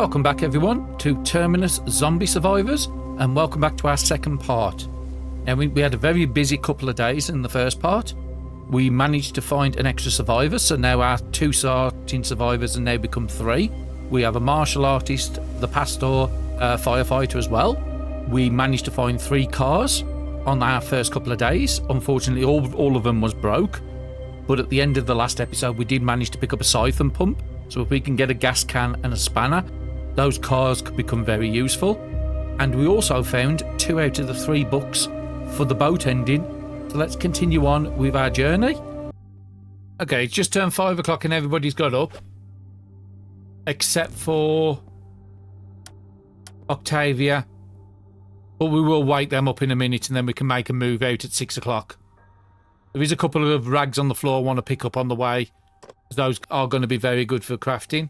Welcome back everyone to Terminus Zombie Survivors, and welcome back to our second part. Now we had a very busy couple of days in the first part. We managed to find an extra survivor, so now our 2 starting survivors have now become 3. We have a martial artist, the pastor, firefighter as well. We managed to find 3 cars on our first couple of days. Unfortunately all of them was broke, but at the end of the last episode we did manage to pick up a siphon pump, so if we can get a gas can and a spanner, those cars could become very useful. And we also found 2 out of the 3 books for the boat ending. So let's continue on with our journey. Okay, it's just turned 5 o'clock and everybody's got up. Except for Octavia. But we will wake them up in a minute and then we can make a move out at 6 o'clock. There is a couple of rags on the floor I want to pick up on the way. Those are going to be very good for crafting.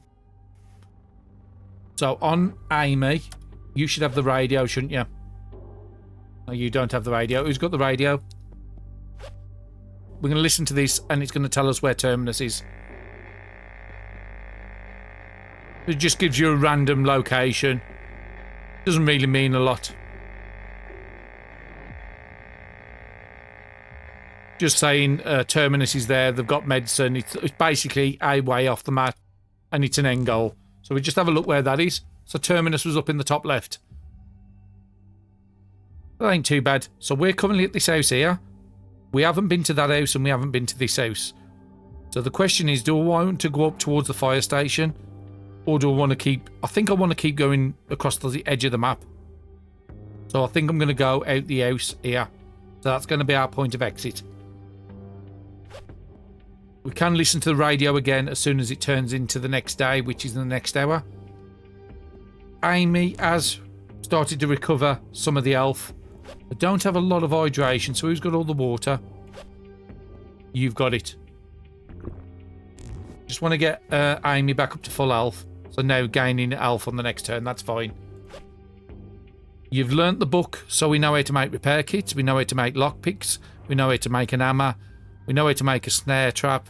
So on Amy, you should have the radio, shouldn't you? No, you don't have the radio. Who's got the radio? We're going to listen to this and it's going to tell us where Terminus is. It just gives you a random location. Doesn't really mean a lot. Just saying Terminus is there, they've got medicine. It's basically a way off the map and it's an end goal. So we just have a look where that is. So Terminus was up in the top left. That ain't too bad. So we're currently at this house here. We haven't been to that house and we haven't been to this house. So the question is, do I want to go up towards the fire station? Or do I want to keep... I think I want to keep going across the edge of the map. So I think I'm going to go out the house here. So that's going to be our point of exit. We can listen to the radio again as soon as it turns into the next day, which is in the next hour. Amy has started to recover some of the health. I don't have a lot of hydration, so who's got all the water? You've got it. Just want to get Amy back up to full health. So now gaining health on the next turn, that's fine. You've learnt the book, so we know how to make repair kits. We know how to make lockpicks. We know how to make an hammer. We know how to make a snare trap.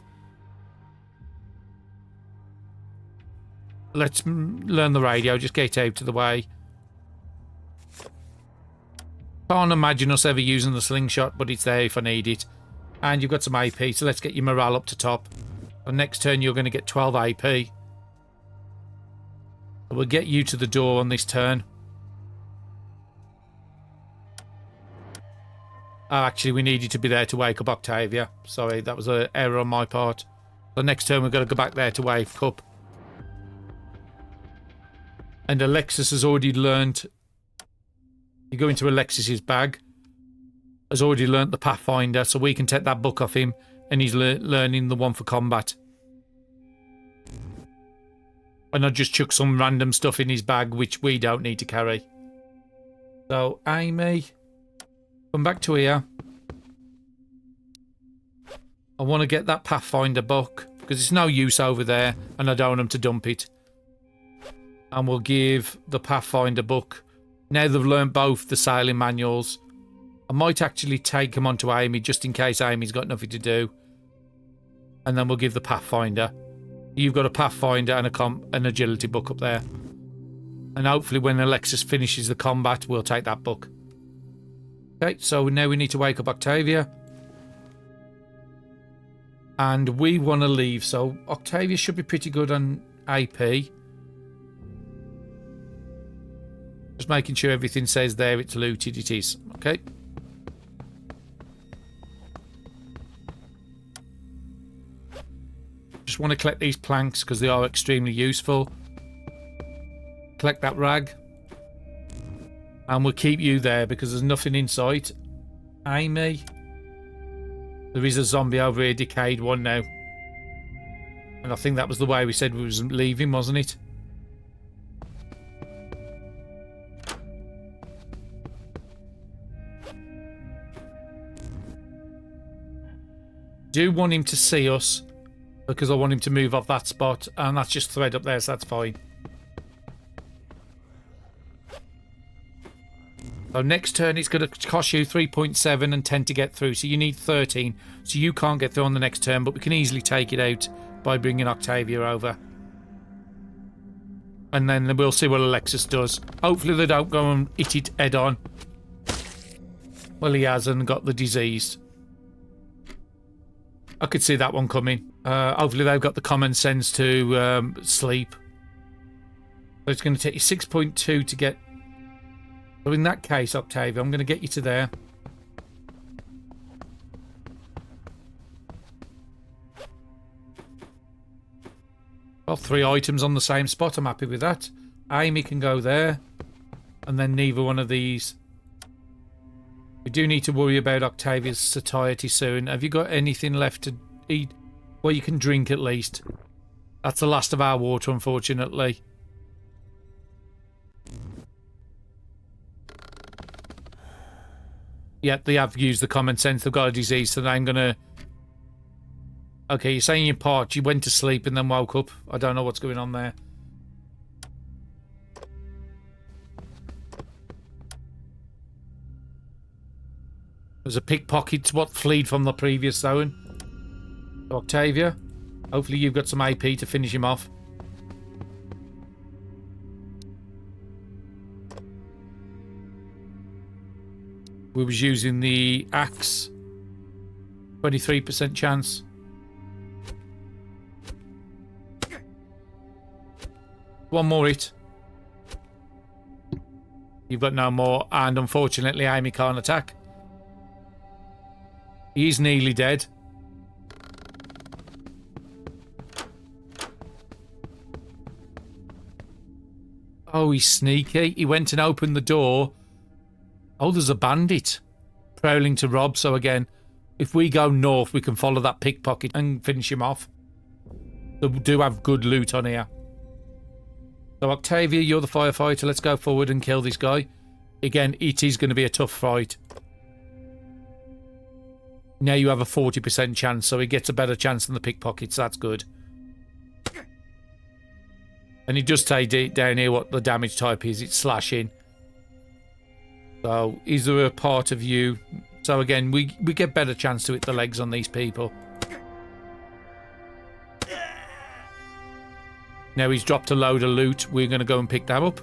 Let's learn the radio. Just get out of the way. Can't imagine us ever using the slingshot, but it's there if I need it. And you've got some AP, so let's get your morale up to top. The next turn you're going to get 12 AP. We'll get you to the door on this turn. Oh, actually, we needed to be there to wake up Octavia. Sorry, that was an error on my part. The next turn, we've got to go back there to wake up. And Alexis has already learned... You go into Alexis's bag. Has already learnt the Pathfinder, so we can take that book off him. And he's learning the one for combat. And I just chuck some random stuff in his bag, which we don't need to carry. So, Amy... Come back to here. I want to get that Pathfinder book because it's no use over there and I don't want them to dump it. And we'll give the Pathfinder book. Now they've learned both the sailing manuals. I might actually take them onto Amy just in case Amy's got nothing to do. And then we'll give the Pathfinder. You've got a Pathfinder and an agility book up there. And hopefully when Alexis finishes the combat, we'll take that book. Okay, so now we need to wake up Octavia. And we want to leave, so Octavia should be pretty good on AP. Just making sure everything says there it's looted, it is. Okay. Just want to collect these planks because they are extremely useful. Collect that rag. And we'll keep you there because there's nothing in sight. Amy. There is a zombie over here, decayed one now. And I think that was the way we said we was leaving, wasn't it? Do want him to see us because I want him to move off that spot. And that's just thread up there, so that's fine. So next turn it's going to cost you 3.7 and 10 to get through. So you need 13. So you can't get through on the next turn, but we can easily take it out by bringing Octavia over. And then we'll see what Alexis does. Hopefully they don't go and hit it head on. Well, he hasn't got the disease. I could see that one coming. Hopefully they've got the common sense to sleep. So it's going to take you 6.2 to get... So in that case, Octavia, I'm going to get you to there. Well, 3 items on the same spot. I'm happy with that. Amy can go there. And then neither one of these. We do need to worry about Octavia's satiety soon. Have you got anything left to eat? Well, you can drink at least. That's the last of our water, unfortunately. Yeah, they have used the common sense. They've got a disease, so I'm going to... Okay, you're saying your part. You went to sleep and then woke up. I don't know what's going on there. There's a pickpocket, what fled from the previous zone. Octavia, hopefully you've got some AP to finish him off. We was using the axe. 23% chance. One more hit. You've got no more, and unfortunately Amy can't attack. He's nearly dead. Oh, he's sneaky. He went and opened the door. Oh, there's a bandit prowling to rob. So again, if we go north, we can follow that pickpocket and finish him off. They do have good loot on here. So Octavia, you're the firefighter. Let's go forward and kill this guy. Again, it is going to be a tough fight. Now you have a 40% chance, so he gets a better chance than the pickpockets. That's good. And he does say down here what the damage type is. It's slashing. So is there a part of you? So again, we get better chance to hit the legs on these people. Now he's dropped a load of loot. We're going to go and pick that up.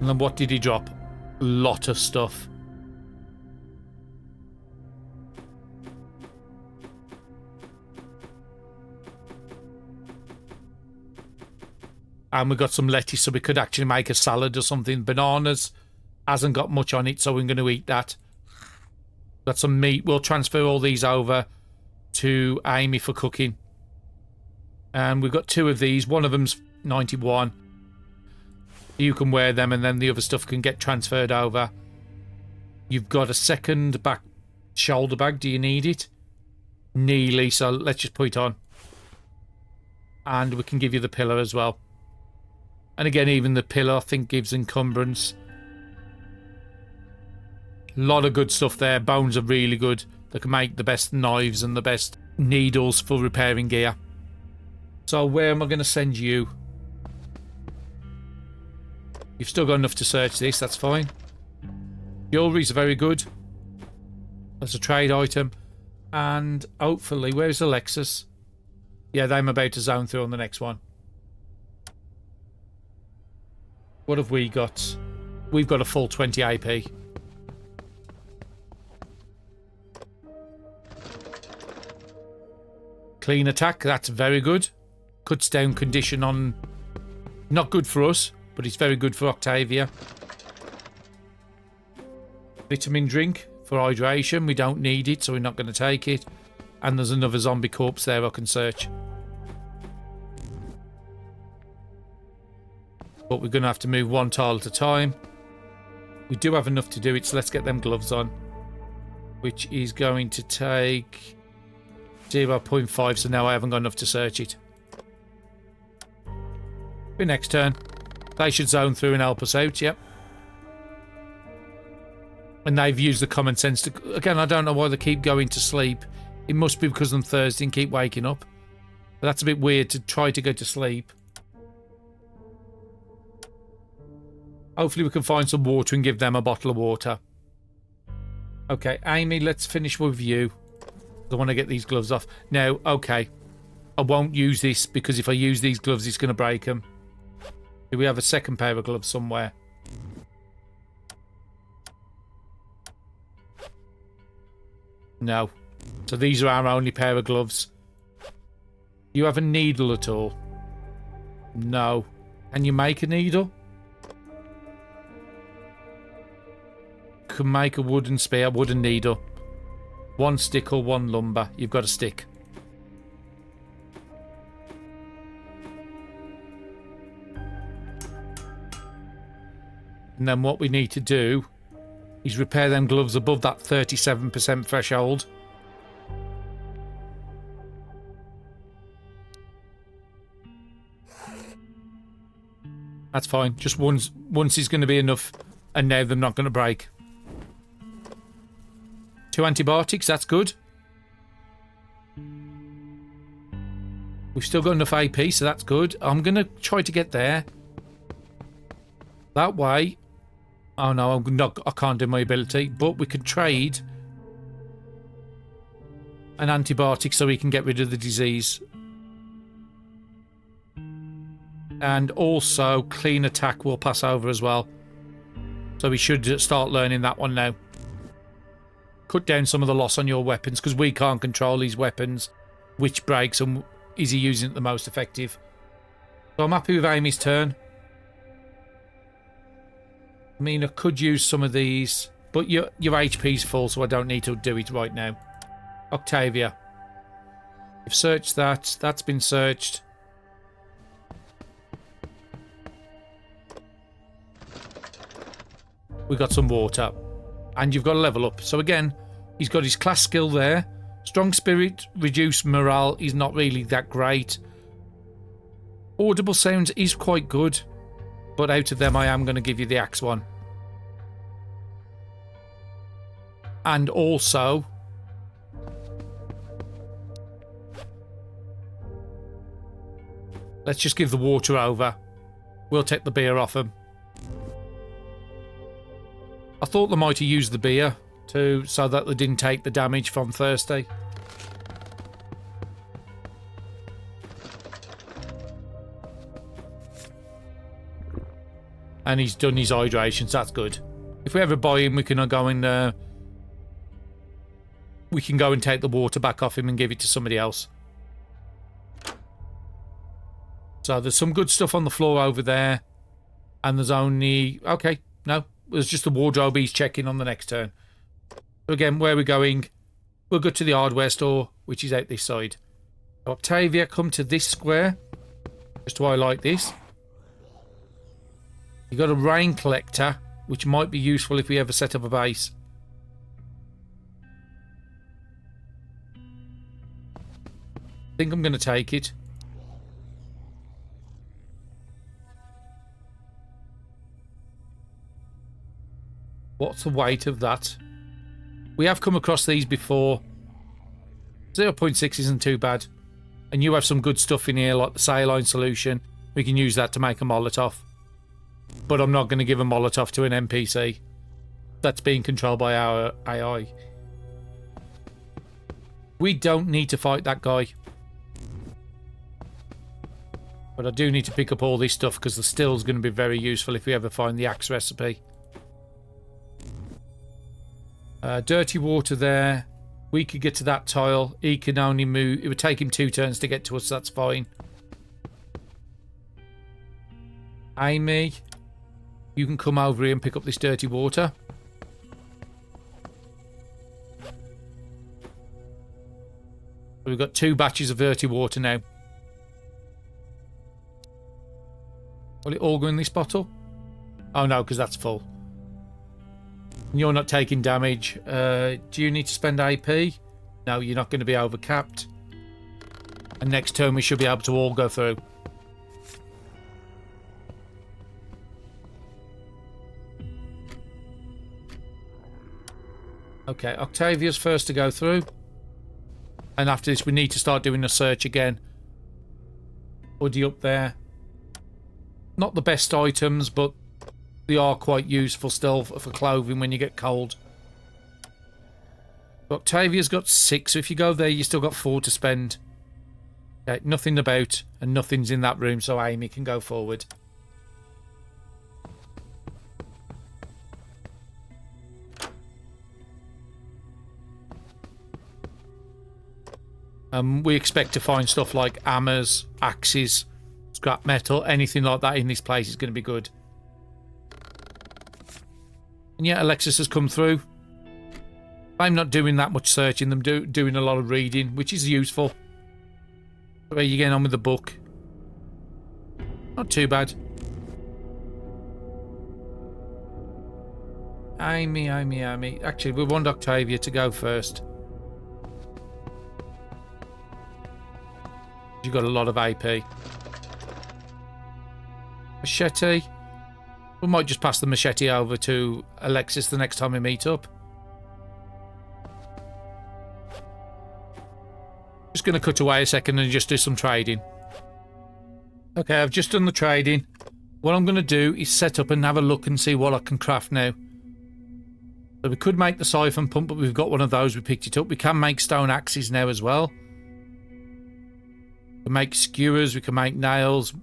And then what did he drop? A lot of stuff. And we got some lettuce, so we could actually make a salad or something. Bananas hasn't got much on it, so we're going to eat that. Got some meat. We'll transfer all these over to Amy for cooking. And we've got 2 of these. One of them's 91. You can wear them, and then the other stuff can get transferred over. You've got a second back shoulder bag. Do you need it? Nearly, so let's just put it on. And we can give you the pillar as well. And again, even the pillar, I think, gives encumbrance. A lot of good stuff there. Bones are really good. They can make the best knives and the best needles for repairing gear. So where am I going to send you? You've still got enough to search this, that's fine. Jewelry's very good. That's a trade item. And hopefully, where's Alexis? Yeah, I'm about to zone through on the next one. What have we got? We've got a full 20 AP. Clean attack, that's very good. Cuts down condition on... Not good for us, but it's very good for Octavia. Vitamin drink for hydration. We don't need it, so we're not going to take it. And there's another zombie corpse there I can search. But we're going to have to move one tile at a time. We do have enough to do it, so let's get them gloves on. Which is going to take 0.5, so now I haven't got enough to search it. For next turn. They should zone through and help us out, yep. And they've used the common sense to... Again, I don't know why they keep going to sleep. It must be because I'm thirsty and keep waking up. But that's a bit weird to try to go to sleep. Hopefully we can find some water and give them a bottle of water. Okay, Amy, let's finish with you. I want to get these gloves off. Now, okay. I won't use this because if I use these gloves, it's going to break them. Do we have a second pair of gloves somewhere? No. So these are our only pair of gloves. You have a needle at all? No. Can you make a needle? Can make a wooden spear, wooden needle. 1 stick or 1 lumber. You've got a stick. And then what we need to do is repair them gloves above that 37% threshold. That's fine. Just once is going to be enough, and now they're not going to break. 2 antibiotics, that's good. We've still got enough AP, so that's good. I'm going to try to get there. That way. Oh no, I can't do my ability, but we could trade an antibiotic so we can get rid of the disease. And also, clean attack will pass over as well. So we should start learning that one now. Cut down some of the loss on your weapons, because we can't control these weapons. Which breaks and is he using it the most effective? So I'm happy with Amy's turn. I mean, I could use some of these, but your HP's full, so I don't need to do it right now. Octavia. You've searched that. That's been searched. We got some water. And you've got to level up. So again, he's got his class skill there. Strong spirit, reduced morale is not really that great. Audible sounds is quite good. But out of them, I am going to give you the axe one. And also, let's just give the water over. We'll take the beer off him. I thought they might have used the beer too, so that they didn't take the damage from thirsty. And he's done his hydrations, that's good. If we ever buy him, we can go and take the water back off him and give it to somebody else. So there's some good stuff on the floor over there. And there's only... Okay, no. There's just the wardrobe he's checking on the next turn. So again, where are we going? We'll go to the hardware store, which is out this side. Octavia, come to this square. Just to highlight this. You've got a rain collector, which might be useful if we ever set up a base. I think I'm going to take it. What's the weight of that? We have come across these before. 0.6 isn't too bad. And you have some good stuff in here, like the saline solution. We can use that to make a Molotov. But I'm not going to give a Molotov to an NPC. That's being controlled by our AI. We don't need to fight that guy. But I do need to pick up all this stuff because the still's going to be very useful if we ever find the axe recipe. Dirty water there. We could get to that tile. He can only move. It would take him 2 turns to get to us. That's fine. Amy, you can come over here and pick up this dirty water. We've got 2 batches of dirty water now. Will it all go in this bottle? Oh no, because that's full. You're not taking damage. Do you need to spend AP? No, you're not going to be overcapped. And next turn we should be able to all go through. Okay, Octavia's first to go through. And after this we need to start doing a search again. Hoodie up there. Not the best items, but they are quite useful still for clothing when you get cold. Octavia's got 6, so if you go there, you still got 4 to spend. Okay, nothing about, and nothing's in that room, so Amy can go forward. We expect to find stuff like hammers, axes, scrap metal, anything like that in this place is going to be good. And yeah, Alexis has come through. I'm not doing that much searching, them doing a lot of reading, which is useful. How are you getting on with the book? Not too bad. Amy. Actually, we want Octavia to go first. You've got a lot of AP. Machete. We might just pass the machete over to Alexis the next time we meet up. Just going to cut away a second and just do some trading. Okay, I've just done the trading. What I'm going to do is set up and have a look and see what I can craft now. So we could make the siphon pump, but we've got one of those. We picked it up. We can make stone axes now as well. We can make skewers. We can make nails.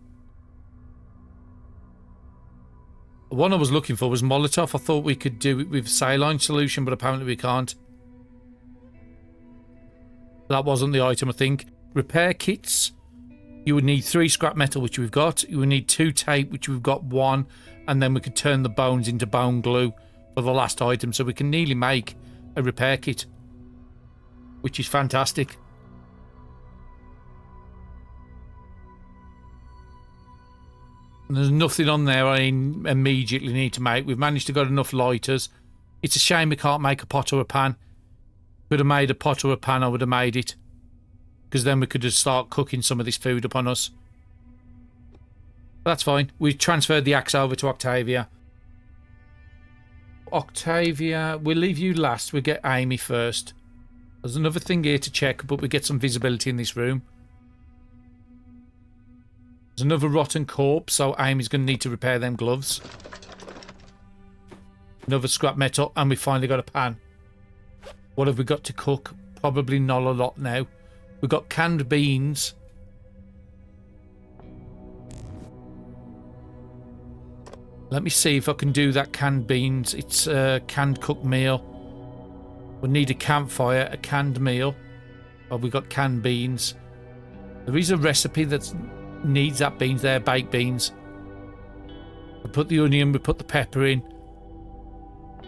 The one I was looking for was Molotov. I thought we could do it with saline solution, but apparently we can't. That wasn't the item, I think. Repair kits. You would need 3 scrap metal, which we've got. You would need 2 tape, which we've got 1. And then we could turn the bones into bone glue for the last item. So we can nearly make a repair kit, which is fantastic. And there's nothing on there I immediately need to make. We've managed to get enough lighters. It's a shame we can't make a pot or a pan. Could have made a pot or a pan, I would have made it. Because then we could just start cooking some of this food upon us. But that's fine. We transferred the axe over to Octavia. Octavia, we'll leave you last. We'll get Amy first. There's another thing here to check, but we get some visibility in this room. There's another rotten corpse, so Amy's going to need to repair them gloves. Another scrap metal, and we finally got a pan. What have we got to cook? Probably not a lot now. We've got canned beans. Let me see if I can do that canned beans. It's a canned cooked meal. We'll need a campfire, a canned meal. Oh, we've got canned beans. There is a recipe that needs that beans there, baked beans. We put the onion, we put the pepper in.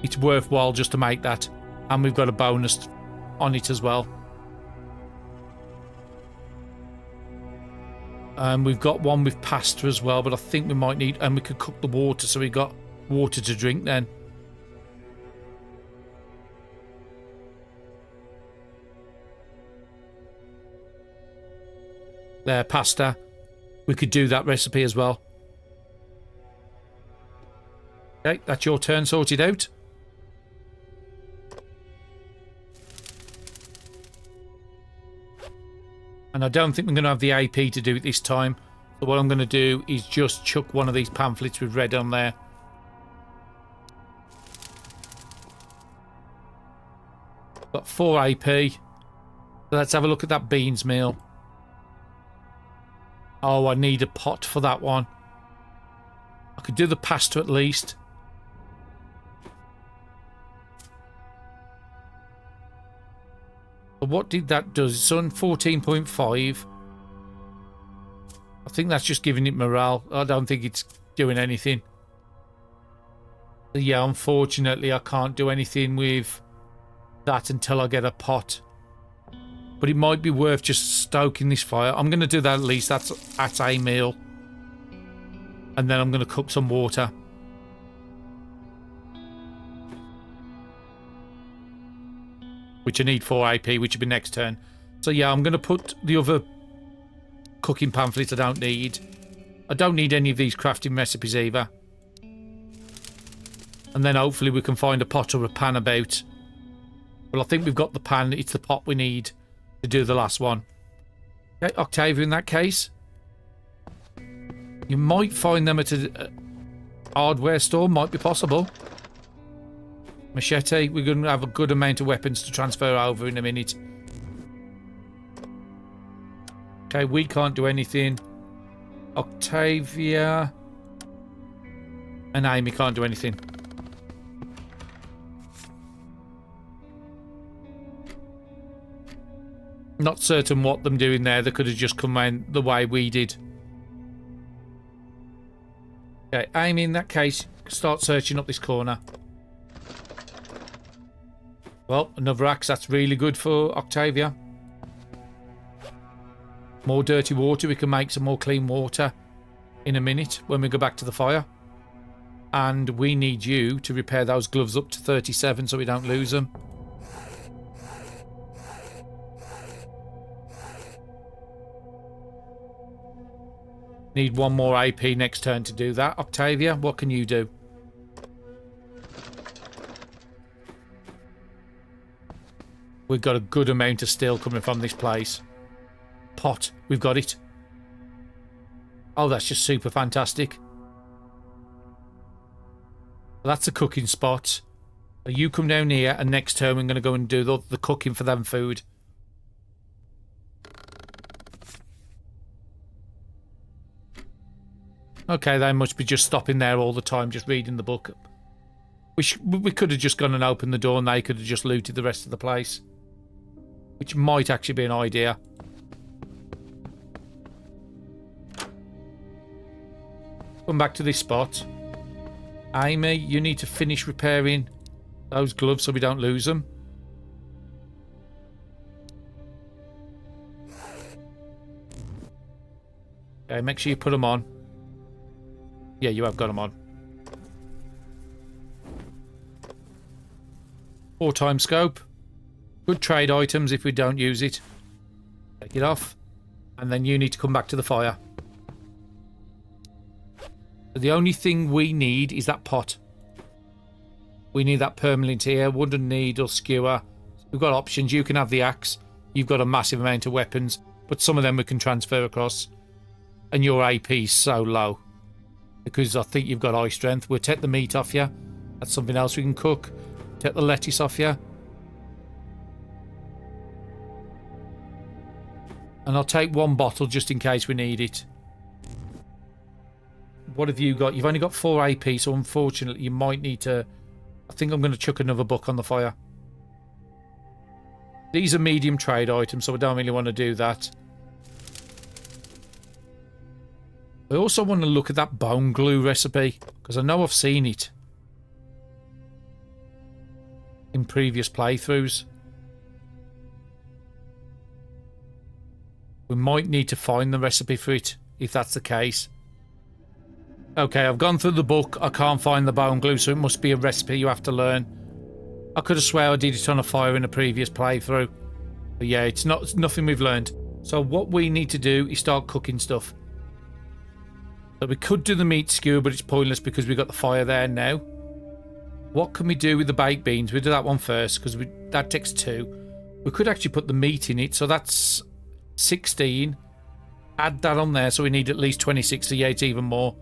It's worthwhile just to make that. And we've got a bonus on it as well. And we've got one with pasta as well, but I think we might need... And we could cook the water, so we've got water to drink then. There, pasta. We could do that recipe as well. Okay, that's your turn sorted out. And I don't think we're going to have the AP to do it this time. So what I'm going to do is just chuck one of these pamphlets we've read on there. Got 4 AP. So let's have a look at that beans meal. Oh, I need a pot for that one. I could do the pasta at least. But what did that do? It's on 14.5. I think that's just giving it morale. I don't think it's doing anything. So yeah, unfortunately, I can't do anything with that until I get a pot. But it might be worth just stoking this fire. I'm going to do that at least. That's a meal. And then I'm going to cook some water. Which I need 4 AP, which will be next turn. So yeah, I'm going to put the other cooking pamphlets I don't need. I don't need any of these crafting recipes either. And then hopefully we can find a pot or a pan about. Well, I think we've got the pan. It's the pot we need to do the last one. Okay, Octavia in that case. You might find them at a hardware store. Might be possible. Machete. We're going to have a good amount of weapons to transfer over in a minute. Okay, we can't do anything. Octavia and Amy can't do anything. Not certain what them doing there. They could have just come around the way we did. Okay, Amy, in that case, start searching up this corner. Well, another axe. That's really good for Octavia. More dirty water. We can make some more clean water in a minute when we go back to the fire. And we need you to repair those gloves up to 37 so we don't lose them. Need one more AP next turn to do that. Octavia, what can you do? We've got a good amount of steel coming from this place. Pot, we've got it. Oh, that's just super fantastic. That's a cooking spot. You come down here, and next turn we're going to go and do the cooking for them food. Okay, they must be just stopping there all the time, just reading the book. We could have just gone and opened the door and they could have just looted the rest of the place. Which might actually be an idea. Come back to this spot. Amy, you need to finish repairing those gloves so we don't lose them. Okay, make sure you put them on. Yeah, you have got them on. 4-time scope. Good trade items if we don't use it. Take it off. And then you need to come back to the fire. The only thing we need is that pot. We need that permanent here. Wooden needle, skewer. We've got options. You can have the axe. You've got a massive amount of weapons. But some of them we can transfer across. And your AP is so low. Because I think you've got high strength. We'll take the meat off you. That's something else we can cook. Take the lettuce off you. And I'll take one bottle just in case we need it. What have you got? You've only got 4 AP, so unfortunately you might need to... I think I'm going to chuck another book on the fire. These are medium trade items, so I don't really want to do that. I also want to look at that bone glue recipe, because I know I've seen it in previous playthroughs. We might need to find the recipe for it, if that's the case. Okay, I've gone through the book. I can't find the bone glue, so it must be a recipe you have to learn. I could have swear I did it on a fire in a previous playthrough. But yeah, it's nothing we've learned. So what we need to do is start cooking stuff. So we could do the meat skewer, but it's pointless because we've got the fire there now. What can we do with the baked beans? We'll do that one first because that takes 2. We could actually put the meat in it, so that's 16. Add that on there, so we need at least 26 to it's even more.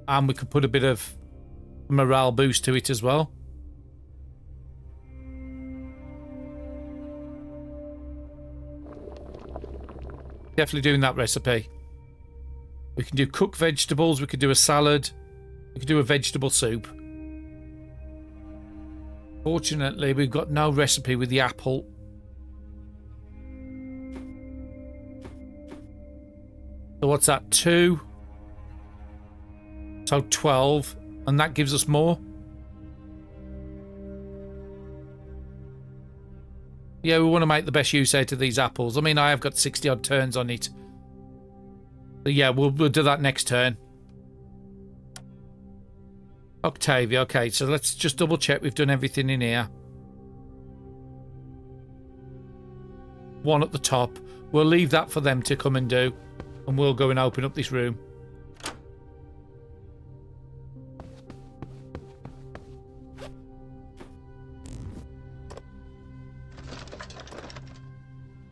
And we could put a bit of morale boost to it as well. Definitely doing that recipe. We can do cooked vegetables. We could do a salad. We could do a vegetable soup. Fortunately, we've got no recipe with the apple. So what's that? 2. So 12. And that gives us more. Yeah, we want to make the best use out of these apples. I mean, I have got 60 odd turns on it. But yeah, we'll do that next turn. Octavia, okay, so let's just double check we've done everything in here. 1 at the top. We'll leave that for them to come and do. And we'll go and open up this room.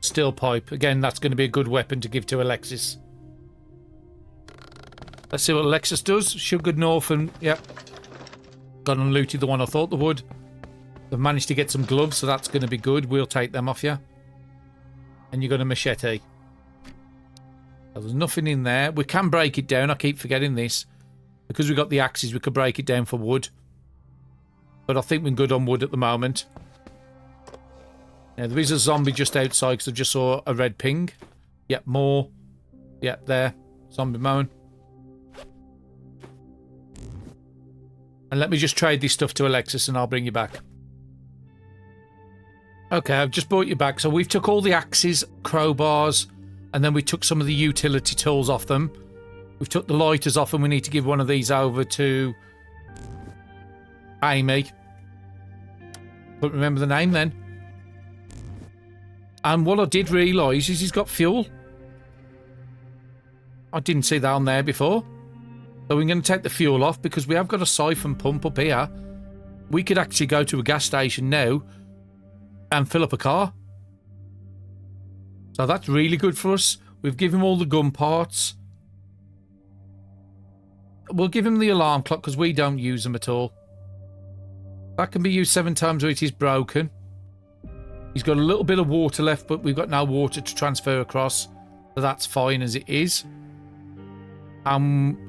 Steel pipe. Again, that's going to be a good weapon to give to Alexis. Let's see what Alexis does. Sugared North and... Yep. Gone and looted the one I thought they would. They've managed to get some gloves, so that's going to be good. We'll take them off you. And you got a machete. There's nothing in there. We can break it down. I keep forgetting this. Because we've got the axes, we could break it down for wood. But I think we're good on wood at the moment. Now, there is a zombie just outside because I just saw a red ping. Yep, more. Yep, there. Zombie moan. And let me just trade this stuff to Alexis and I'll bring you back. Okay, I've just brought you back. So we've took all the axes, crowbars, and then we took some of the utility tools off them. We've took the lighters off and we need to give one of these over to Amy. But remember the name then. And what I did realise is he's got fuel. I didn't see that on there before. So we're going to take the fuel off because we have got a siphon pump up here. We could actually go to a gas station now and fill up a car. So that's really good for us. We've given him all the gun parts. We'll give him the alarm clock because we don't use them at all. That can be used 7 times or it is broken. He's got a little bit of water left, but we've got no water to transfer across. So that's fine as it is.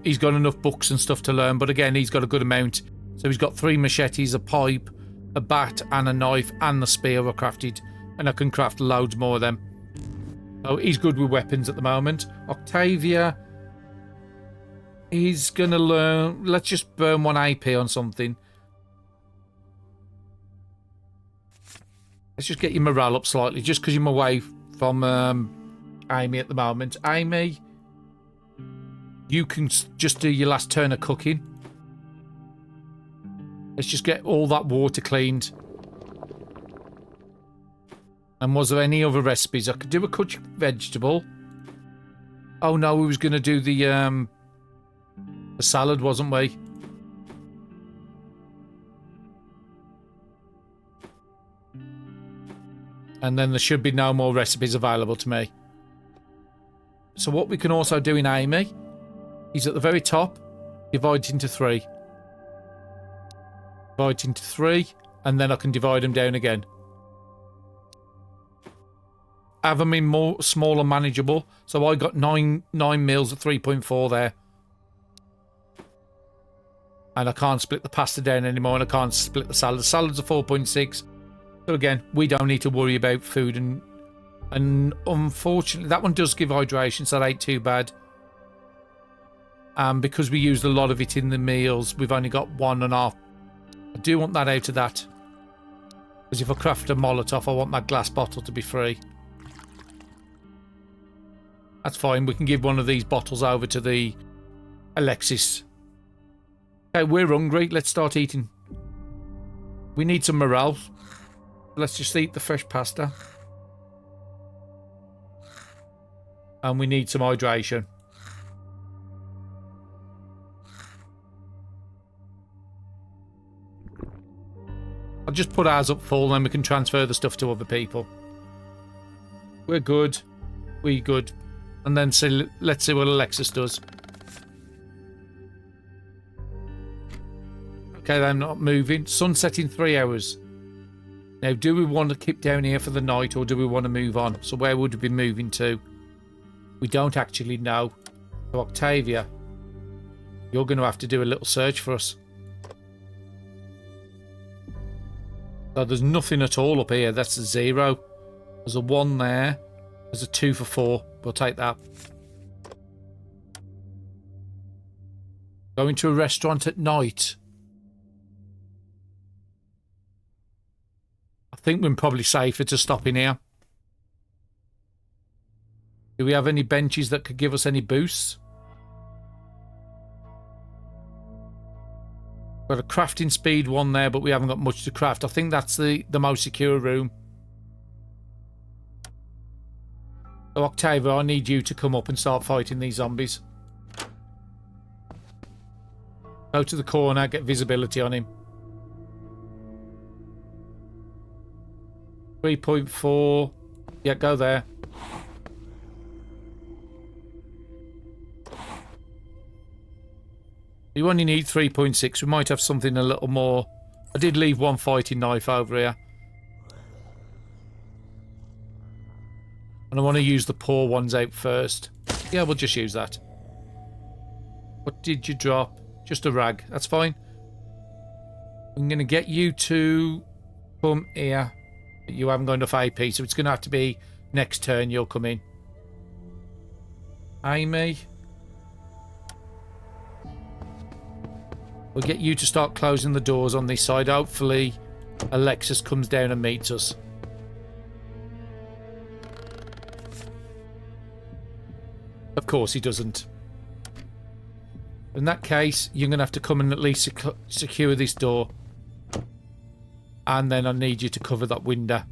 He's got enough books and stuff to learn, but again, he's got a good amount. So he's got 3 machetes, a pipe, a bat, and a knife, and the spear are crafted. And I can craft loads more of them. So he's good with weapons at the moment. Octavia, he's going to learn... Let's just burn 1 AP on something. Let's just get your morale up slightly, just because you're away from Amy at the moment. Amy, you can just do your last turn of cooking. Let's just get all that water cleaned. And was there any other recipes? I could do a cooked vegetable. Oh no, we was going to do the salad, wasn't we? And then there should be no more recipes available to me. So what we can also do in Amy, he's at the very top, divide it into 3. Divide it into 3, and then I can divide them down again. Have them in more small and manageable. So I got 9 meals at 3.4 there. And I can't split the pasta down anymore, and I can't split the salad. The salads are 4.6. So again, we don't need to worry about food, and unfortunately that one does give hydration, so that ain't too bad. Because we used a lot of it in the meals, we've only got 1.5. I do want that out of that, because if I craft a Molotov, I want that glass bottle to be free. That's fine, we can give one of these bottles over to the Alexis. Okay, we're hungry, let's start eating. We need some morale. Let's just eat the fresh pasta. And we need some hydration. I'll just put ours up full, then we can transfer the stuff to other people. We're good. We're good. And then let's see what Alexis does. Okay, they're not moving. Sunset in 3 hours. Now, do we want to keep down here for the night, or do we want to move on? So where would we be moving to? We don't actually know. So Octavia, you're going to have to do a little search for us. So there's nothing at all up here. That's a 0. There's a 1 there. There's a 2 for 4. We'll take that. Going to a restaurant at night. I think we're probably safer to stop in here. Do we have any benches that could give us any boosts? Got a crafting speed 1 there, but we haven't got much to craft. I think that's the most secure room. So Octavia, I need you to come up and start fighting these zombies. Go to the corner, get visibility on him. 3.4. Yeah, go there. You only need 3.6. We might have something a little more. I did leave 1 fighting knife over here. And I want to use the poor ones out first. Yeah, we'll just use that. What did you drop? Just a rag. That's fine. I'm going to get you to come here. You haven't got enough AP, so it's going to have to be next turn you'll come in. Amy. We'll get you to start closing the doors on this side. Hopefully, Alexis comes down and meets us. Of course he doesn't. In that case, you're going to have to come and at least secure this door. And then I need you to cover that window.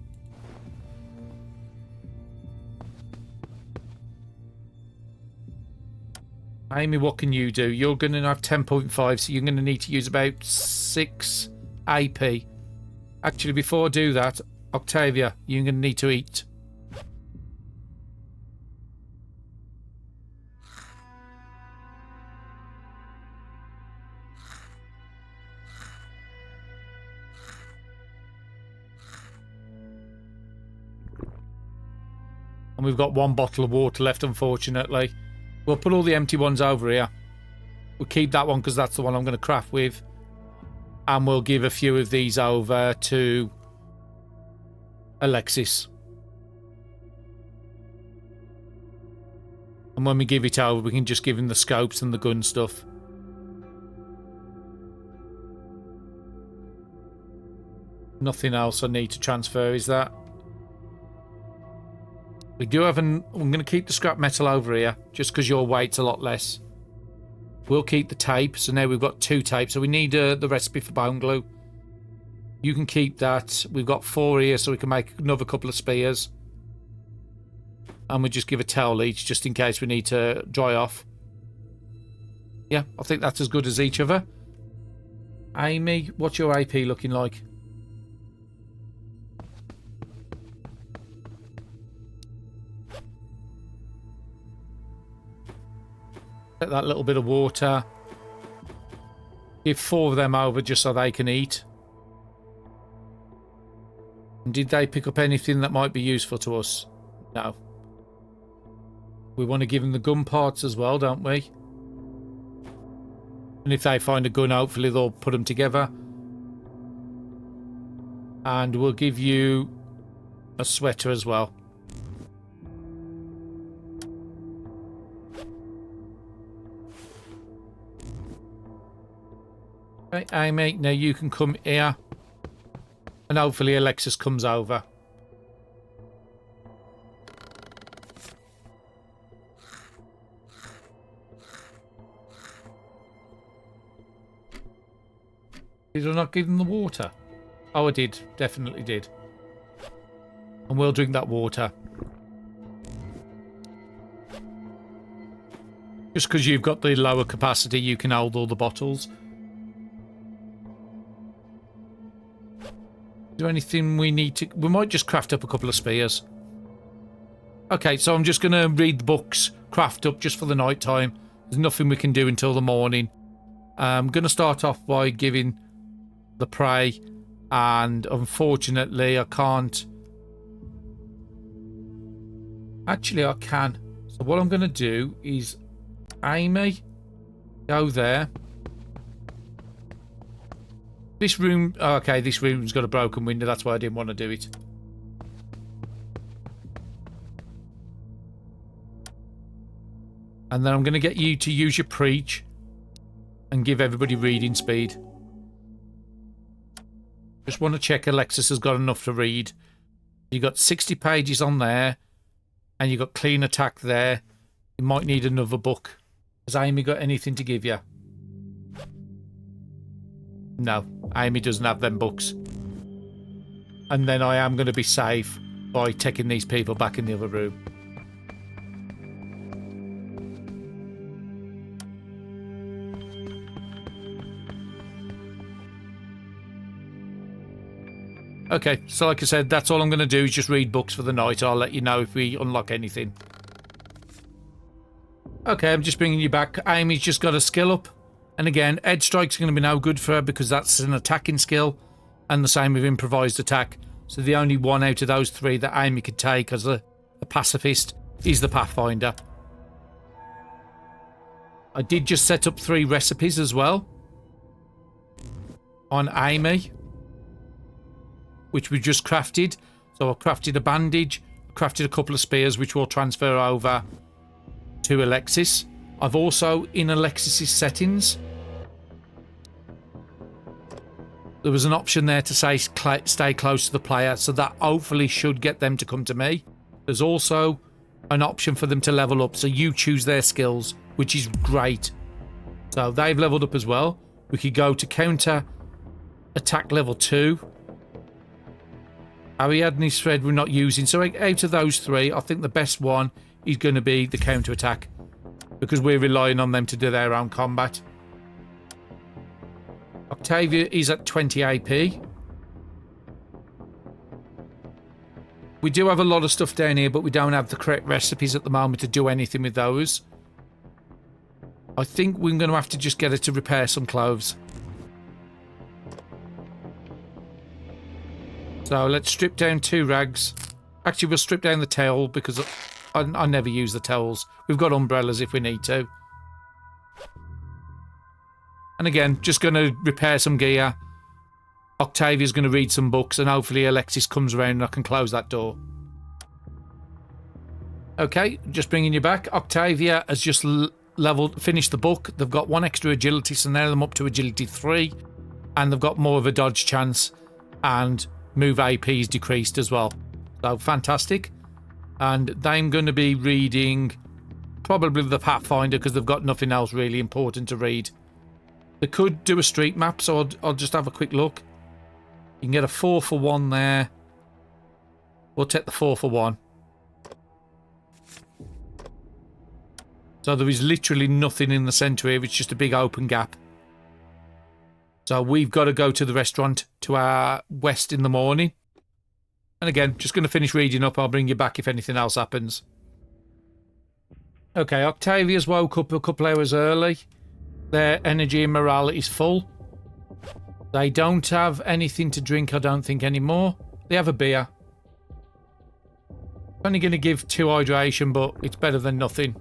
Amy, what can you do? You're going to have 10.5, so you're going to need to use about 6 AP. Actually, before I do that, Octavia, you're going to need to eat. And we've got 1 bottle of water left, unfortunately. We'll put all the empty ones over here. We'll keep that one because that's the one I'm going to craft with. And we'll give a few of these over to Alexis. And when we give it over, we can just give him the scopes and the gun stuff. Nothing else I need to transfer, is that? We do have I'm going to keep the scrap metal over here, just because your weight's a lot less. We'll keep the tape, so now we've got 2 tapes. So we need the recipe for bone glue. You can keep that. We've got 4 here, so we can make another couple of spears. And we'll just give a towel each, just in case we need to dry off. Yeah, I think that's as good as each other. Amy, what's your AP looking like? Get that little bit of water. Give 4 of them over just so they can eat. And did they pick up anything that might be useful to us? No. We want to give them the gun parts as well, don't we? And if they find a gun, hopefully they'll put them together. And we'll give you a sweater as well. Right, Amy, now you can come here. And hopefully Alexis comes over. Did I not give them the water? Oh, I did. Definitely did. And we'll drink that water. Just because you've got the lower capacity, you can hold all the bottles. Is there anything we need to... We might just craft up a couple of spears. Okay, so I'm just going to read the books, craft up just for the night time. There's nothing we can do until the morning. I'm going to start off by giving the prey. And unfortunately, I can't... Actually, I can. So what I'm going to do is... Amy, go there. This room... Oh, okay, this room's got a broken window. That's why I didn't want to do it. And then I'm going to get you to use your preach and give everybody reading speed. Just want to check Alexis has got enough to read. You got 60 pages on there, and you got clean attack there. You might need another book. Has Amy got anything to give you? No, Amy doesn't have them books. And then I am going to be safe by taking these people back in the other room. Okay, so like I said, that's all I'm going to do is just read books for the night. I'll let you know if we unlock anything. Okay, I'm just bringing you back. Amy's just got a skill up. And again, edge strike's going to be no good for her because that's an attacking skill. And the same with improvised attack. So the only one out of those 3 that Amy could take as a pacifist is the pathfinder. I did just set up 3 recipes as well on Amy, which we just crafted. So I crafted a bandage, crafted a couple of spears, which we'll transfer over to Alexis. I've also, in Alexis's settings, there was an option there to say stay close to the player, so that hopefully should get them to come to me. There's also an option for them to level up, so you choose their skills, which is great. So they've leveled up as well. We could go to counter attack level 2. Ariadne's thread we're not using, so out of those 3, I think the best one is going to be the counter attack, because we're relying on them to do their own combat. Octavia is at 20 AP. We do have a lot of stuff down here, but we don't have the correct recipes at the moment to do anything with those. I think we're going to have to just get her to repair some clothes. So let's strip down 2 rags. Actually, we'll strip down the towel because I never use the towels. We've got umbrellas if we need to. And again, just going to repair some gear. Octavia's going to read some books, and hopefully Alexis comes around and I can close that door. Okay, just bringing you back. Octavia has just finished the book. They've got 1 extra agility, so now they're up to agility 3. And they've got more of a dodge chance. And move AP is decreased as well. So fantastic. And I'm going to be reading probably the Pathfinder because they've got nothing else really important to read. They could do a street map, so I'll just have a quick look. You can get a 4 for 1 there. We'll take the 4 for 1. So there is literally nothing in the centre here. It's just a big open gap. So we've got to go to the restaurant to our west in the morning. And again, just going to finish reading up. I'll bring you back if anything else happens. Okay, Octavia's woke up a couple hours early. Their energy and morale is full. They don't have anything to drink, I don't think, anymore. They have a beer. Only going to give 2 hydration, but it's better than nothing.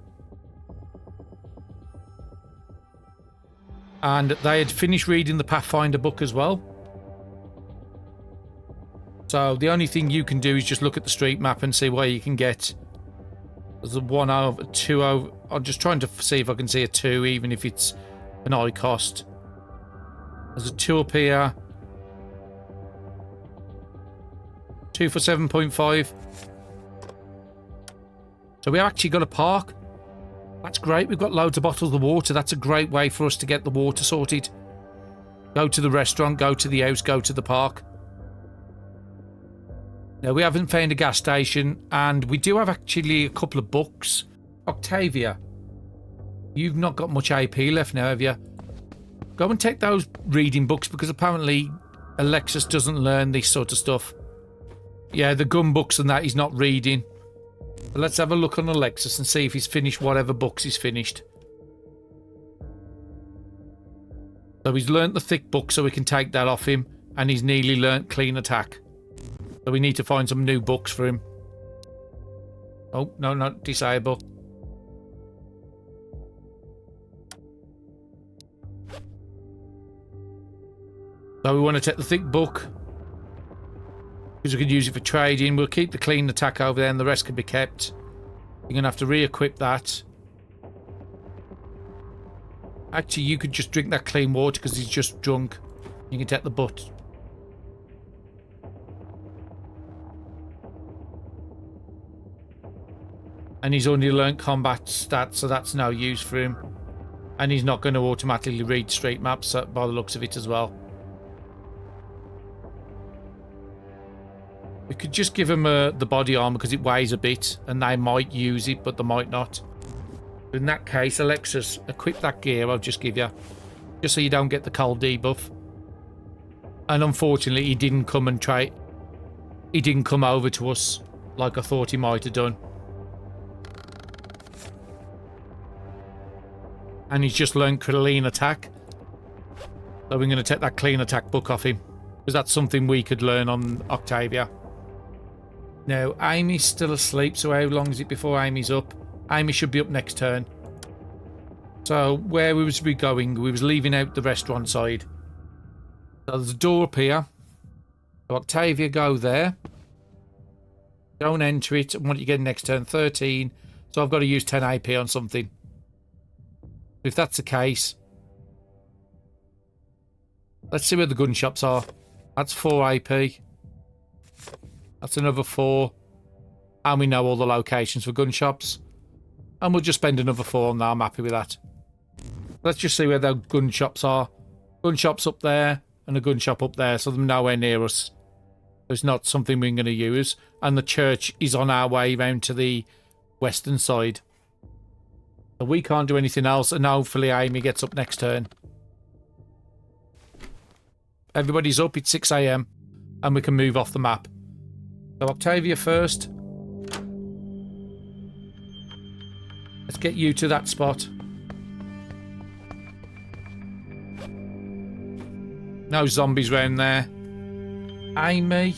And they had finished reading the Pathfinder book as well. So the only thing you can do is just look at the street map and see where you can get. There's a 1 over, 2 over. I'm just trying to see if I can see a 2, even if it's an high cost. There's a 2 up here. 2 for 7.5. So we actually got a park. That's great. We've got loads of bottles of water. That's a great way for us to get the water sorted. Go to the restaurant, go to the house, go to the park. Now, we haven't found a gas station, and we do have actually a couple of books. Octavia, you've not got much AP left now, have you? Go and take those reading books, because apparently Alexis doesn't learn this sort of stuff. Yeah, the gun books and that he's not reading. But let's have a look on Alexis and see if he's finished whatever books he's finished. So he's learnt the thick book, so we can take that off him, and he's nearly learnt clean attack. So we need to find some new books for him. Oh, no, not disable. So we want to take the thick book, because we can use it for trading. We'll keep the clean attack over there and the rest can be kept. You're going to have to re-equip that. Actually, you could just drink that clean water because he's just drunk. You can take the butt. And he's only learnt combat stats, so that's no use for him. And he's not going to automatically read street maps by the looks of it as well. We could just give him the body armor because it weighs a bit, and they might use it, but they might not. In that case, Alexis, equip that gear I'll just give you, just so you don't get the cold debuff. And unfortunately, he didn't come and try. He didn't come over to us like I thought he might have done. And he's just learned clean attack. So we're going to take that clean attack book off him, because that's something we could learn on Octavia. Now, Amy's still asleep, so how long is it before Amy's up? Amy should be up next turn. So where we was going, we was leaving out the restaurant side. So there's a door up here. So Octavia, go there. Don't enter it. And what you get next turn? 13. So I've got to use 10 AP on something. If that's the case, let's see where the gun shops are. That's 4 AP. That's another 4. And we know all the locations for gun shops. And we'll just spend another 4 on that. I'm happy with that. Let's just see where the gun shops are. Gun shop's up there and a gun shop up there, so they're nowhere near us. It's not something we're going to use. And the church is on our way round to the western side. So we can't do anything else, and hopefully Amy gets up next turn. Everybody's up, it's 6 AM, and we can move off the map. So Octavia first. Let's get you to that spot. No zombies round there. Amy.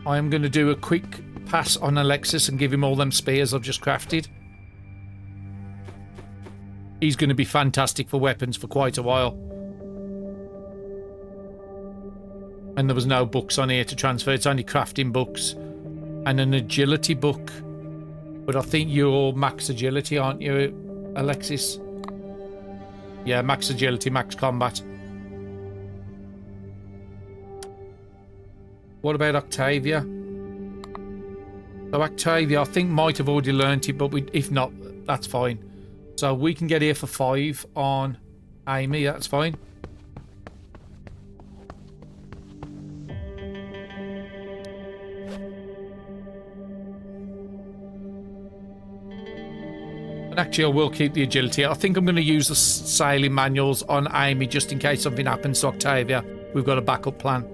I am going to do a quick pass on Alexis and give him all them spears I've just crafted. He's going to be fantastic for weapons for quite a while. And there was no books on here to transfer. It's only crafting books. And an agility book. But I think you're max agility, aren't you, Alexis? Yeah, max agility, max combat. What about Octavia? So Octavia, I think, might have already learnt it, but if not, that's fine. So we can get here for 5 on Amy, that's fine. And actually, I will keep the agility. I think I'm going to use the sailing manuals on Amy just in case something happens to Octavia. We've got a backup plan.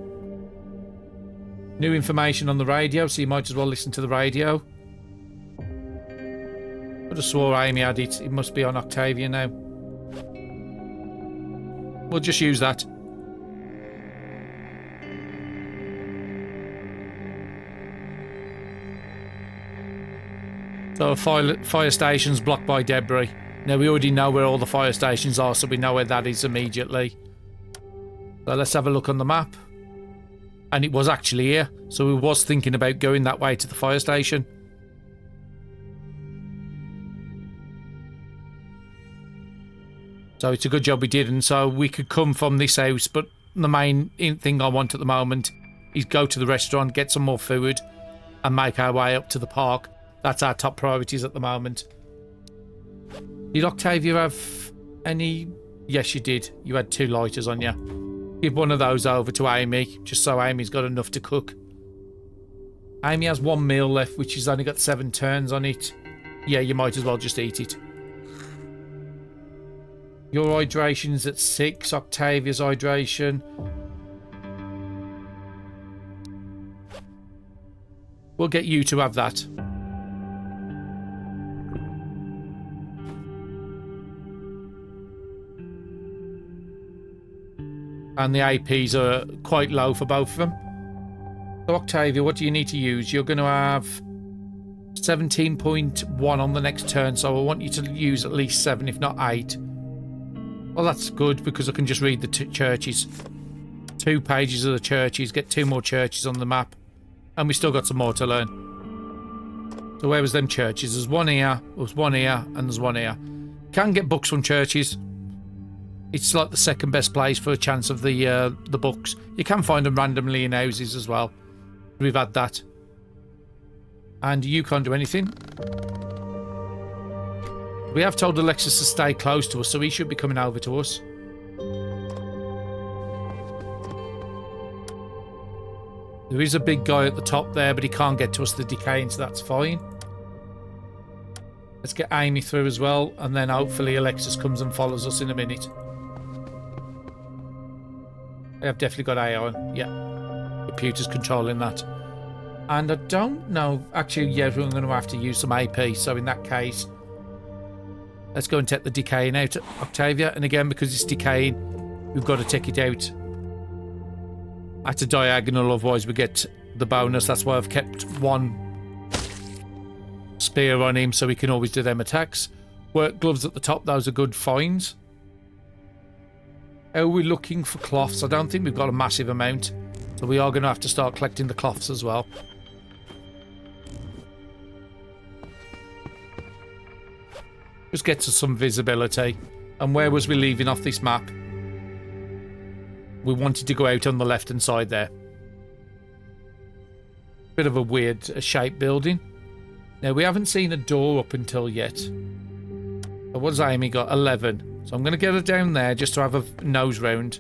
New information on the radio, so you might as well listen to the radio. I just swore Amy had it. It must be on Octavia now. We'll just use that. So fire stations blocked by debris. Now we already know where all the fire stations are, so we know where that is immediately. So let's have a look on the map. And it was actually here, so we was thinking about going that way to the fire station. So it's a good job we didn't. So we could come from this house, but the main thing I want at the moment is go to the restaurant, get some more food, and make our way up to the park. That's our top priorities at the moment. Did Octavia have any? Yes, you did. You had 2 lighters on you. Give one of those over to Amy, just so Amy's got enough to cook. Amy has 1 meal left, which has only got 7 turns on it. Yeah, you might as well just eat it. Your hydration's at 6, Octavia's hydration. We'll get you to have that. And the APs are quite low for both of them. So Octavia, what do you need to use? You're going to have 17.1 on the next turn, so I want you to use at least 7, if not 8. Well, that's good, because I can just read the churches. 2 pages of the churches, get 2 more churches on the map. And we still got some more to learn. So where was them churches? There's 1 here, there's 1 here, and there's 1 here. Can get books from churches. It's like the second best place for a chance of the books. You can find them randomly in houses as well. We've had that. And you can't do anything. We have told Alexis to stay close to us, so he should be coming over to us. There is a big guy at the top there, but he can't get to us, the decaying, so that's fine. Let's get Amy through as well, and then hopefully Alexis comes and follows us in a minute. I have definitely got AI on. Yeah. Computer's controlling that. And I don't know. Actually, yeah, we're going to have to use some AP. So in that case, let's go and take the decaying out, Octavia. And again, because it's decaying, we've got to take it out at a diagonal. Otherwise, we get the bonus. That's why I've kept 1 spear on him, so we can always do them attacks. Work gloves at the top. Those are good finds. How are we looking for cloths? I don't think we've got a massive amount. So we are going to have to start collecting the cloths as well. Just gets us some visibility. And where was we leaving off this map? We wanted to go out on the left-hand side there. Bit of a weird shaped building. Now, we haven't seen a door up until yet. But what's Amy got? 11. So I'm going to get her down there just to have a nose round.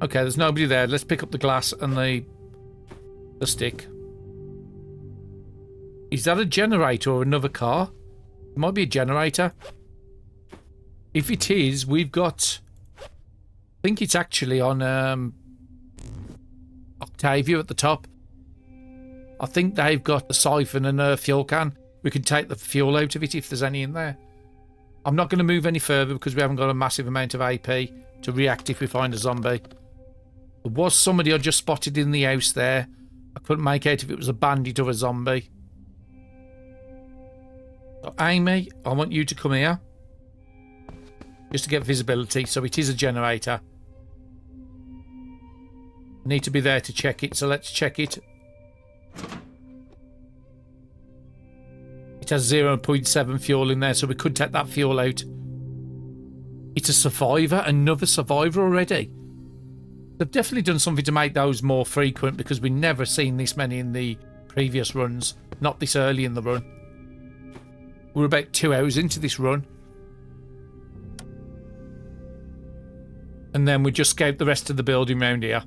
Okay, there's nobody there. Let's pick up the glass and the stick. Is that a generator or another car? It might be a generator. If it is, we've got... I think it's actually on Octavia at the top. I think they've got a siphon and a fuel can. We can take the fuel out of it if there's any in there. I'm not going to move any further because we haven't got a massive amount of AP to react if we find a zombie. There was somebody I just spotted in the house there. I couldn't make out if it was a bandit or a zombie. So Amy, I want you to come here. Just to get visibility. So it is a generator. Need to be there to check it, so let's check it. It has 0.7 fuel in there, so we could take that fuel out. It's a survivor, another survivor already. They've definitely done something to make those more frequent because we've never seen this many in the previous runs. Not this early in the run. We're about 2 hours into this run. And then we just scout the rest of the building round here.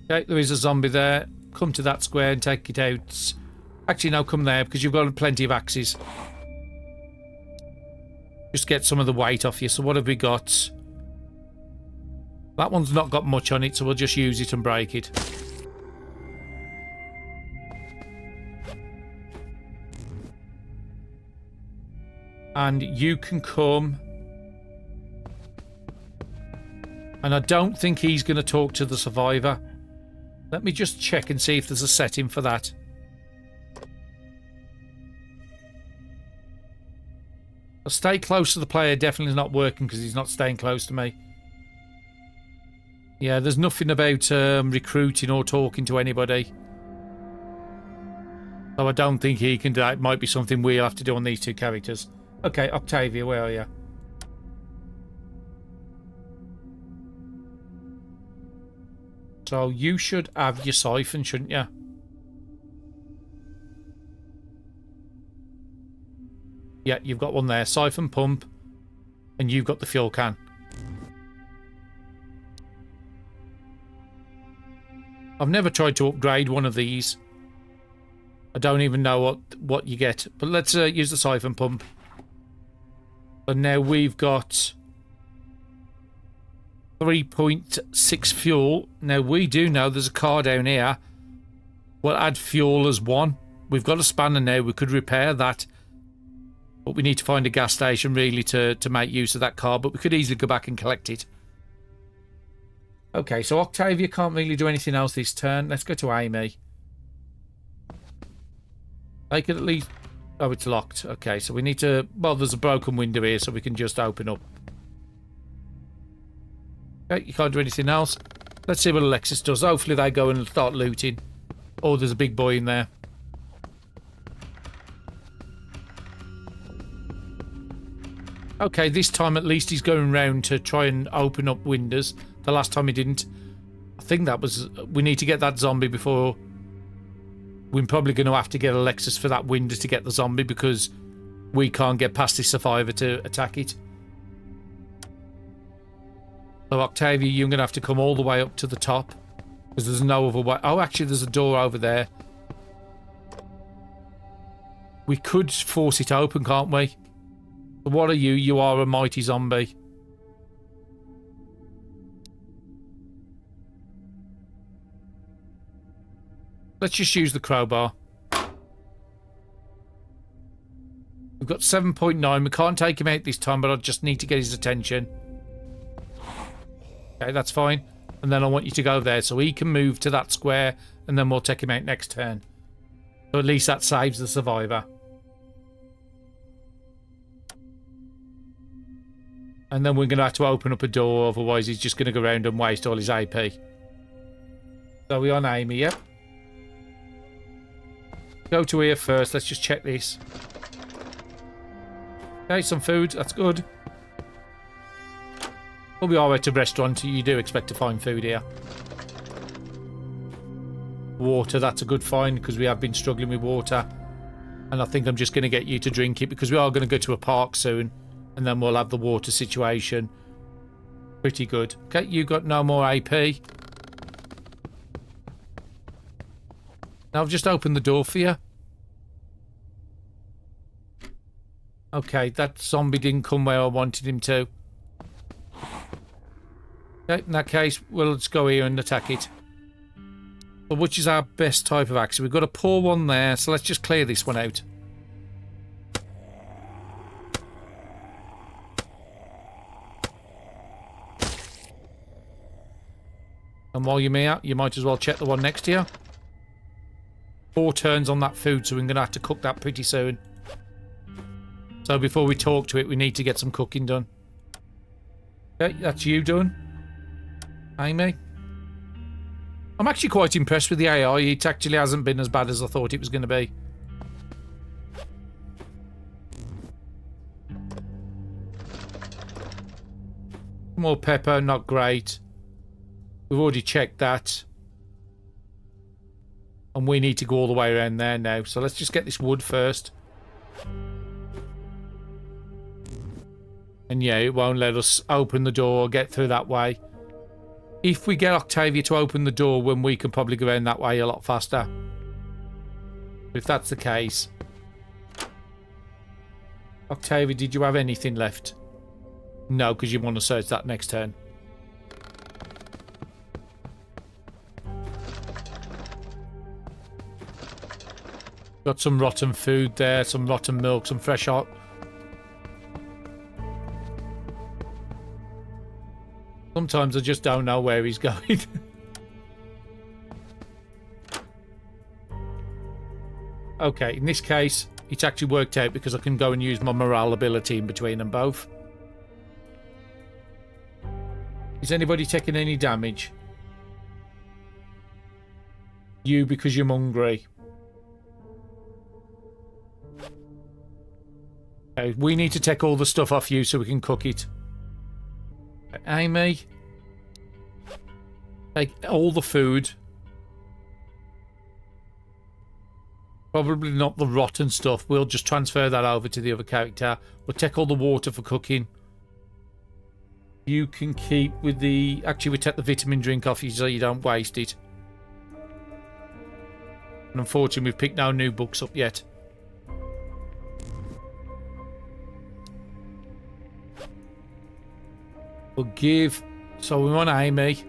Okay, there is a zombie there. Come to that square and take it out. Actually, no, come there because you've got plenty of axes. Just get some of the weight off you. So what have we got? That one's not got much on it, so we'll just use it and break it. And you can come. And I don't think he's going to talk to the survivor. Let me just check and see if there's a setting for that. I'll stay close to the player definitely is not working because he's not staying close to me. Yeah, there's nothing about recruiting or talking to anybody. So I don't think he can do that. It might be something we'll have to do on these two characters. Okay, Octavia, where are you? So you should have your siphon, shouldn't you? Yeah, you've got one there. Siphon pump. And you've got the fuel can. I've never tried to upgrade one of these. I don't even know what you get. But let's use the siphon pump. And now we've got 3.6 fuel. Now we do know there's a car down here. We'll add fuel as 1. We've got a spanner now. We could repair that. But we need to find a gas station really to make use of that car. But we could easily go back and collect it. Okay, so Octavia can't really do anything else this turn. Let's go to Amy. I could at least... Oh, it's locked. Okay, so we need to... Well, there's a broken window here, so we can just open up. Okay, you can't do anything else. Let's see what Alexis does. Hopefully they go and start looting. Oh, there's a big boy in there. Okay, this time at least he's going round to try and open up windows. The last time he didn't. I think that was... We need to get that zombie before... We're probably going to have to get Alexis for that window to get the zombie because we can't get past this survivor to attack it. So Octavia, you're going to have to come all the way up to the top because there's no other way. Oh, actually, there's a door over there. We could force it open, can't we? But what are you? You are a mighty zombie. Let's just use the crowbar. We've got 7.9. We can't take him out this time, but I just need to get his attention. Okay, that's fine. And then I want you to go there so he can move to that square, and then we'll take him out next turn. So at least that saves the survivor. And then we're going to have to open up a door, otherwise he's just going to go around and waste all his AP. So we're on Amy, yep. Go to here first, let's just check this. Okay, some food, that's good. Well, we are at a restaurant, you do expect to find food here. Water, that's a good find, because we have been struggling with water. And I think I'm just going to get you to drink it, because we are going to go to a park soon. And then we'll have the water situation. Pretty good. Okay, you got no more AP. Now I've just opened the door for you. Okay, that zombie didn't come where I wanted him to. Okay, in that case, we'll just go here and attack it. But which is our best type of axe? We've got a poor one there, so let's just clear this one out. And while you're here, you might as well check the one next to you. 4 turns on that food, so we're going to have to cook that pretty soon. So before we talk to it, we need to get some cooking done. Okay, that's you done. Amy. I'm actually quite impressed with the AI. It actually hasn't been as bad as I thought it was going to be. More pepper, not great. We've already checked that. And we need to go all the way around there now. So let's just get this wood first. And yeah, it won't let us open the door or get through that way. If we get Octavia to open the door, then we can probably go around that way a lot faster. If that's the case. Octavia, did you have anything left? No, because you want to search that next turn. Got some rotten food there, some rotten milk, some fresh hot. Sometimes I just don't know where he's going. Okay, in this case, it's actually worked out because I can go and use my morale ability in between them both. Is anybody taking any damage? You, because you're hungry. Okay, we need to take all the stuff off you so we can cook it. Amy, take all the food. Probably not the rotten stuff. We'll just transfer that over to the other character. We'll take all the water for cooking. You can keep with the... Actually, we take the vitamin drink off you so you don't waste it. And unfortunately, we've picked no new books up yet. We'll give... So we want Amy.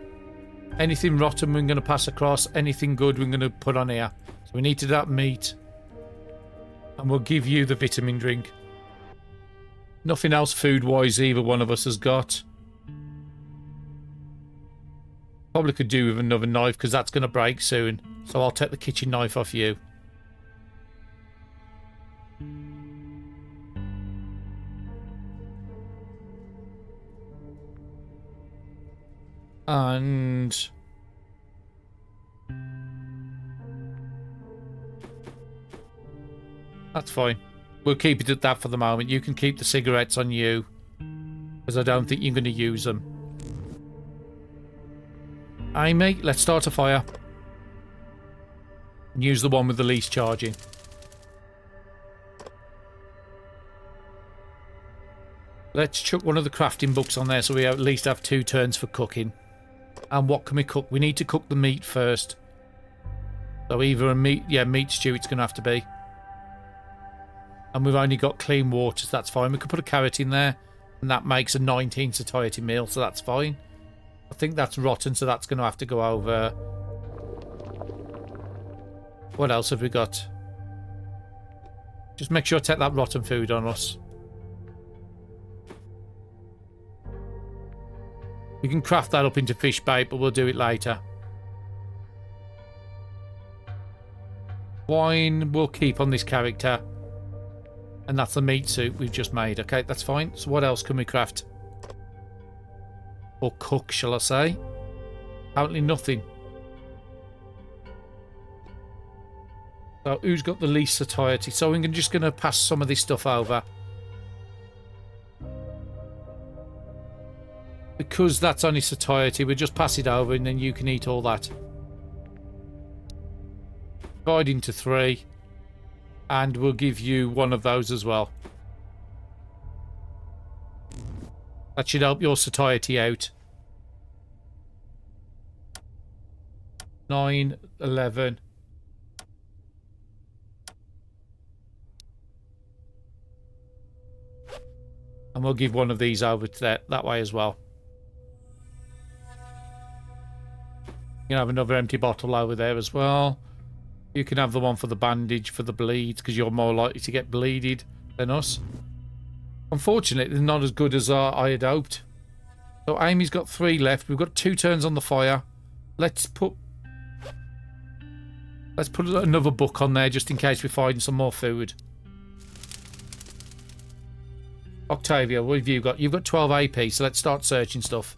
Anything rotten we're going to pass across. Anything good we're going to put on here. So we need to do that meat. And we'll give you the vitamin drink. Nothing else food-wise either one of us has got. Probably could do with another knife because that's going to break soon. So I'll take the kitchen knife off you. And... that's fine. We'll keep it at that for the moment. You can keep the cigarettes on you. Because I don't think you're going to use them. Amy, let's start a fire. And use the one with the least charging. Let's chuck one of the crafting books on there so we at least have 2 turns for cooking. And what can we cook? We need to cook the meat first. So either a meat... yeah, meat stew it's going to have to be. And we've only got clean water, so that's fine. We could put a carrot in there. And that makes a 19 satiety meal, so that's fine. I think that's rotten, so that's going to have to go over. What else have we got? Just make sure to take that rotten food on us. We can craft that up into fish bait, but we'll do it later. Wine we'll keep on this character. And that's the meat suit we've just made. Okay, that's fine. So what else can we craft? Or cook, shall I say? Apparently nothing. So who's got the least satiety? So I'm just going to pass some of this stuff over. Because that's only satiety, we'll just pass it over and then you can eat all that. Divide into 3. And we'll give you one of those as well. That should help your satiety out. 9, 11. And we'll give one of these over to that way as well. You can have another empty bottle over there as well. You can have the one for the bandage, for the bleeds, because you're more likely to get bleeded than us. Unfortunately, they're not as good as I had hoped. So Amy's got 3 left. We've got 2 turns on the fire. Let's put another book on there just in case we find some more food. Octavia, what have you got? You've got 12 AP, so let's start searching stuff.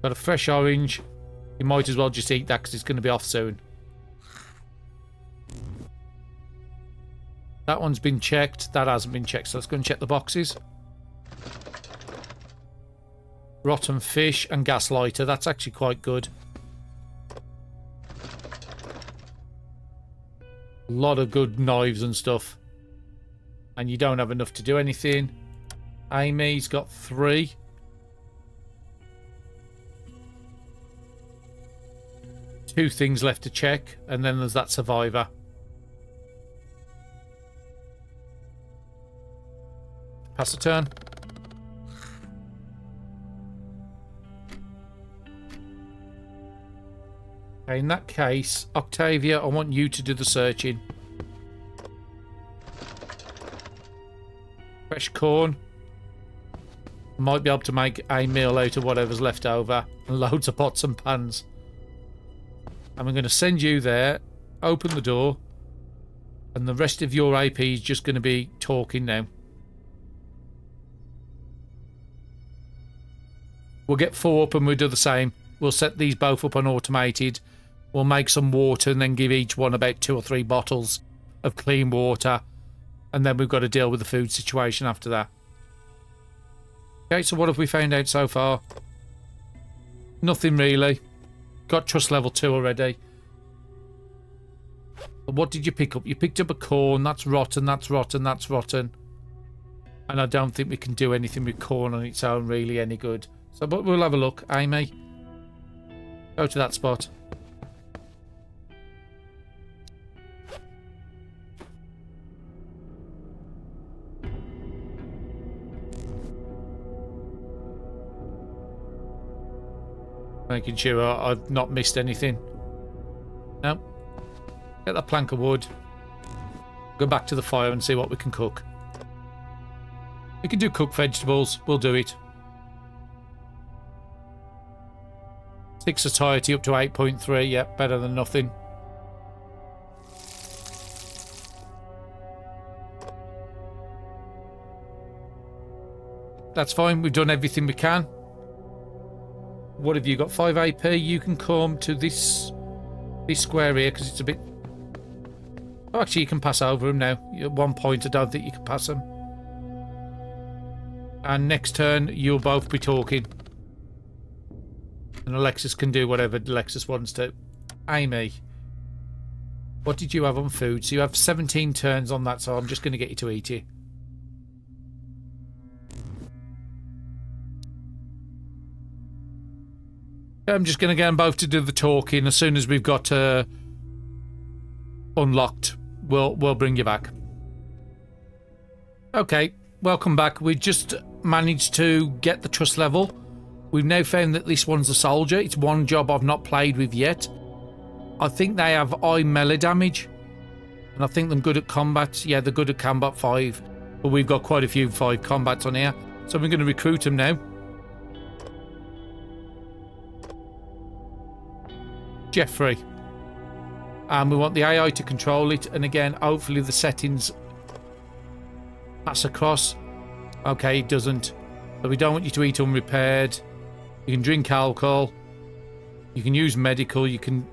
Got a fresh orange. You might as well just eat that because it's going to be off soon. That one's been checked. That hasn't been checked, so let's go and check the boxes. Rotten fish and gas lighter. That's actually quite good. A lot of good knives and stuff. And you don't have enough to do anything. Amy's got 3. Two things left to check, and then there's that survivor. Pass the turn. Okay, in that case, Octavia, I want you to do the searching. Fresh corn. Might be able to make a meal out of whatever's left over. And loads of pots and pans. And I'm going to send you there, open the door, and the rest of your AP is just going to be talking now. We'll get 4 up and we'll do the same. We'll set these both up on automated. We'll make some water and then give each one about 2 or 3 bottles of clean water. And then we've got to deal with the food situation after that. Okay, so what have we found out so far? Nothing really. Got trust level 2 already. But what did you pick up? You picked up a corn. That's rotten, that's rotten, that's rotten. And I don't think we can do anything with corn on its own really any good. So, but we'll have a look. Amy, go to that spot. Making sure I've not missed anything. No. Get that plank of wood. Go back to the fire and see what we can cook. We can do cooked vegetables. We'll do it. 6 satiety up to 8.3. Yep, better than nothing. That's fine. We've done everything we can. What have you got? 5 AP. You can come to this square here because it's a bit... Oh, actually, you can pass over him now. At one point, I don't think you can pass him. And next turn, you'll both be talking. And Alexis can do whatever Alexis wants to. Amy, what did you have on food? So you have 17 turns on that, so I'm just going to get you to eat it. I'm just going to get them both to do the talking. As soon as we've got unlocked, we'll bring you back. Okay, welcome back. We just managed to get the trust level. We've now found that this one's a soldier. It's one job I've not played with yet. I think they have eye melee damage. And I think they're good at combat. Yeah, they're good at combat 5. But we've got quite a few 5 combats on here. So we're going to recruit them now. Jeffrey. And we want the AI to control it. And again, hopefully the settings pass across. Okay, it doesn't. So we don't want you to eat unrepaired. You can drink alcohol. You can use medical. You can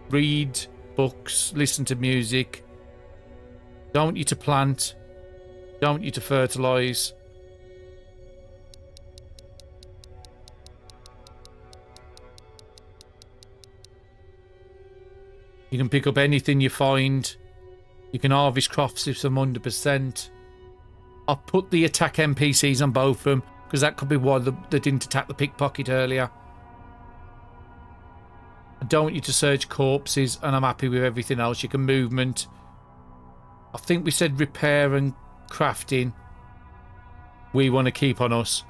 read books, listen to music. Don't want you to plant. Don't want you to fertilise. You can pick up anything you find. You can harvest crops if some 100%. I'll put the attack NPCs on both of them, because that could be why they didn't attack the pickpocket earlier. I don't want you to search corpses, and I'm happy with everything else. You can movement. I think we said repair and crafting. We want to keep on us.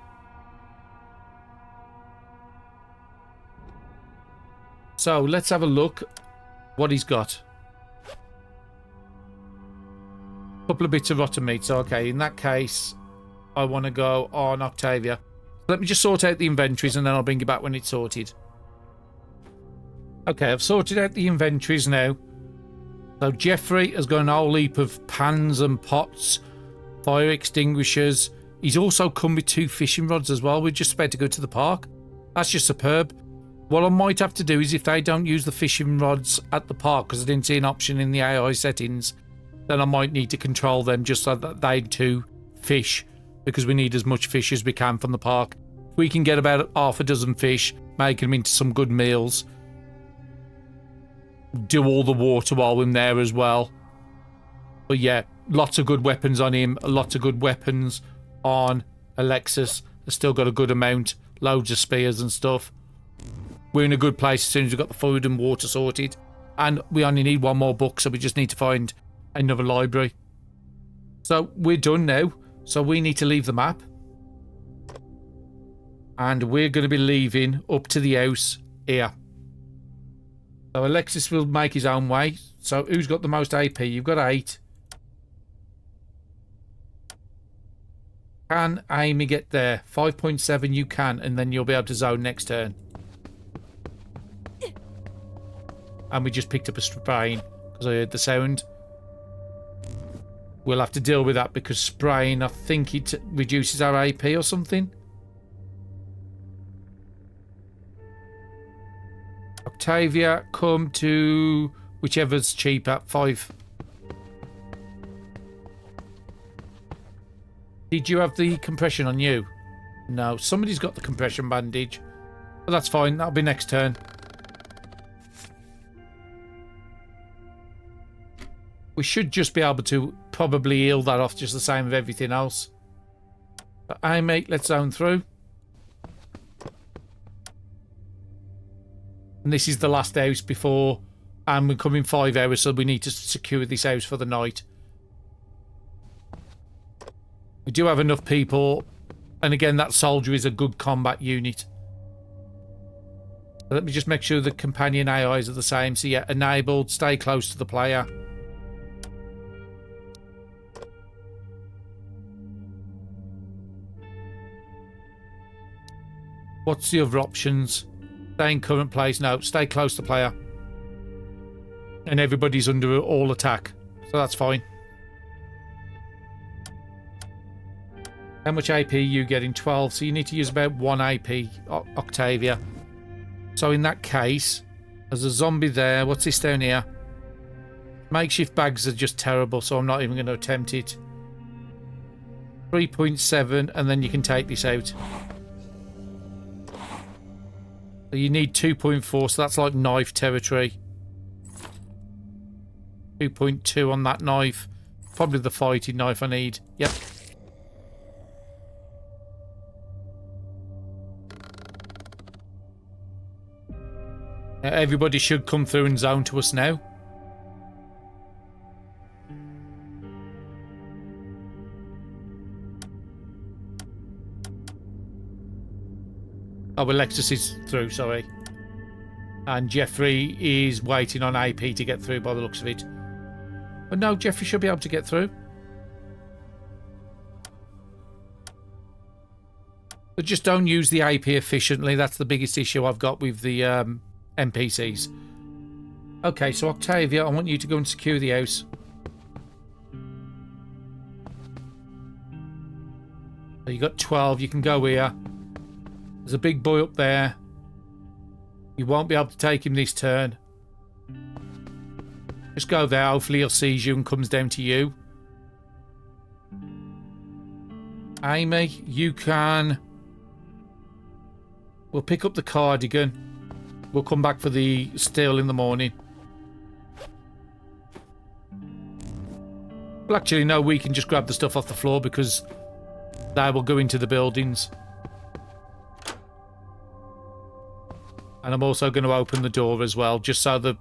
So let's have a look what he's got. Couple of bits of rotten meat. So okay, in that case, I want to go on Octavia. Let me just sort out the inventories and then I'll bring you back when it's sorted. Okay, I've sorted out the inventories now. So Jeffrey has got a whole heap of pans and pots, fire extinguishers. He's also come with 2 fishing rods as well. We're just about to go to the park. That's just superb. What I might have to do is if they don't use the fishing rods at the park, because I didn't see an option in the AI settings, then I might need to control them just so that they too fish, because we need as much fish as we can from the park. If we can get about half a dozen fish, make them into some good meals, do all the water while we're there as well. But yeah, lots of good weapons on him, lots of good weapons on Alexis. They've still got a good amount, loads of spears and stuff. We're in a good place as soon as we've got the food and water sorted. And we only need 1 more book, so we just need to find another library. So we're done now. So we need to leave the map. And we're going to be leaving up to the house here. So Alexis will make his own way. So who's got the most AP? You've got 8. Can Amy get there? 5.7 you can, and then you'll be able to zone next turn. And we just picked up a spraying because I heard the sound. We'll have to deal with that because spraying, I think it reduces our AP or something. Octavia, come to whichever's cheaper. 5. Did you have the compression on you? No, somebody's got the compression bandage. But that's fine, that'll be next turn. We should just be able to probably heal that off just the same with everything else. But hey mate, let's zone through. And this is the last house before, and we're coming 5 hours, so we need to secure this house for the night. We do have enough people, and again, that soldier is a good combat unit. Let me just make sure the companion AIs are the same. So yeah, enabled, stay close to the player. What's the other options? Stay in current place. No, stay close to player. And everybody's under all attack. So that's fine. How much AP are you getting? 12. So you need to use about 1 AP, Octavia. So in that case, there's a zombie there. What's this down here? Makeshift bags are just terrible, so I'm not even going to attempt it. 3.7, and then you can take this out. So you need 2.4, so that's like knife territory. 2.2 on that knife. Probably the fighting knife I need. Yep. Everybody should come through and zone to us now. Oh, Alexis is through, sorry. And Jeffrey is waiting on AP to get through by the looks of it. But no, Jeffrey should be able to get through. But just don't use the AP efficiently. That's the biggest issue I've got with the NPCs. Okay, so Octavia, I want you to go and secure the house. So you got 12. You can go here. There's a big boy up there. You won't be able to take him this turn. Just go there. Hopefully he'll seize you and comes down to you. Amy, you can... We'll pick up the cardigan. We'll come back for the steel in the morning. Well, actually, no, we can just grab the stuff off the floor because they will go into the buildings. And I'm also going to open the door as well, just so that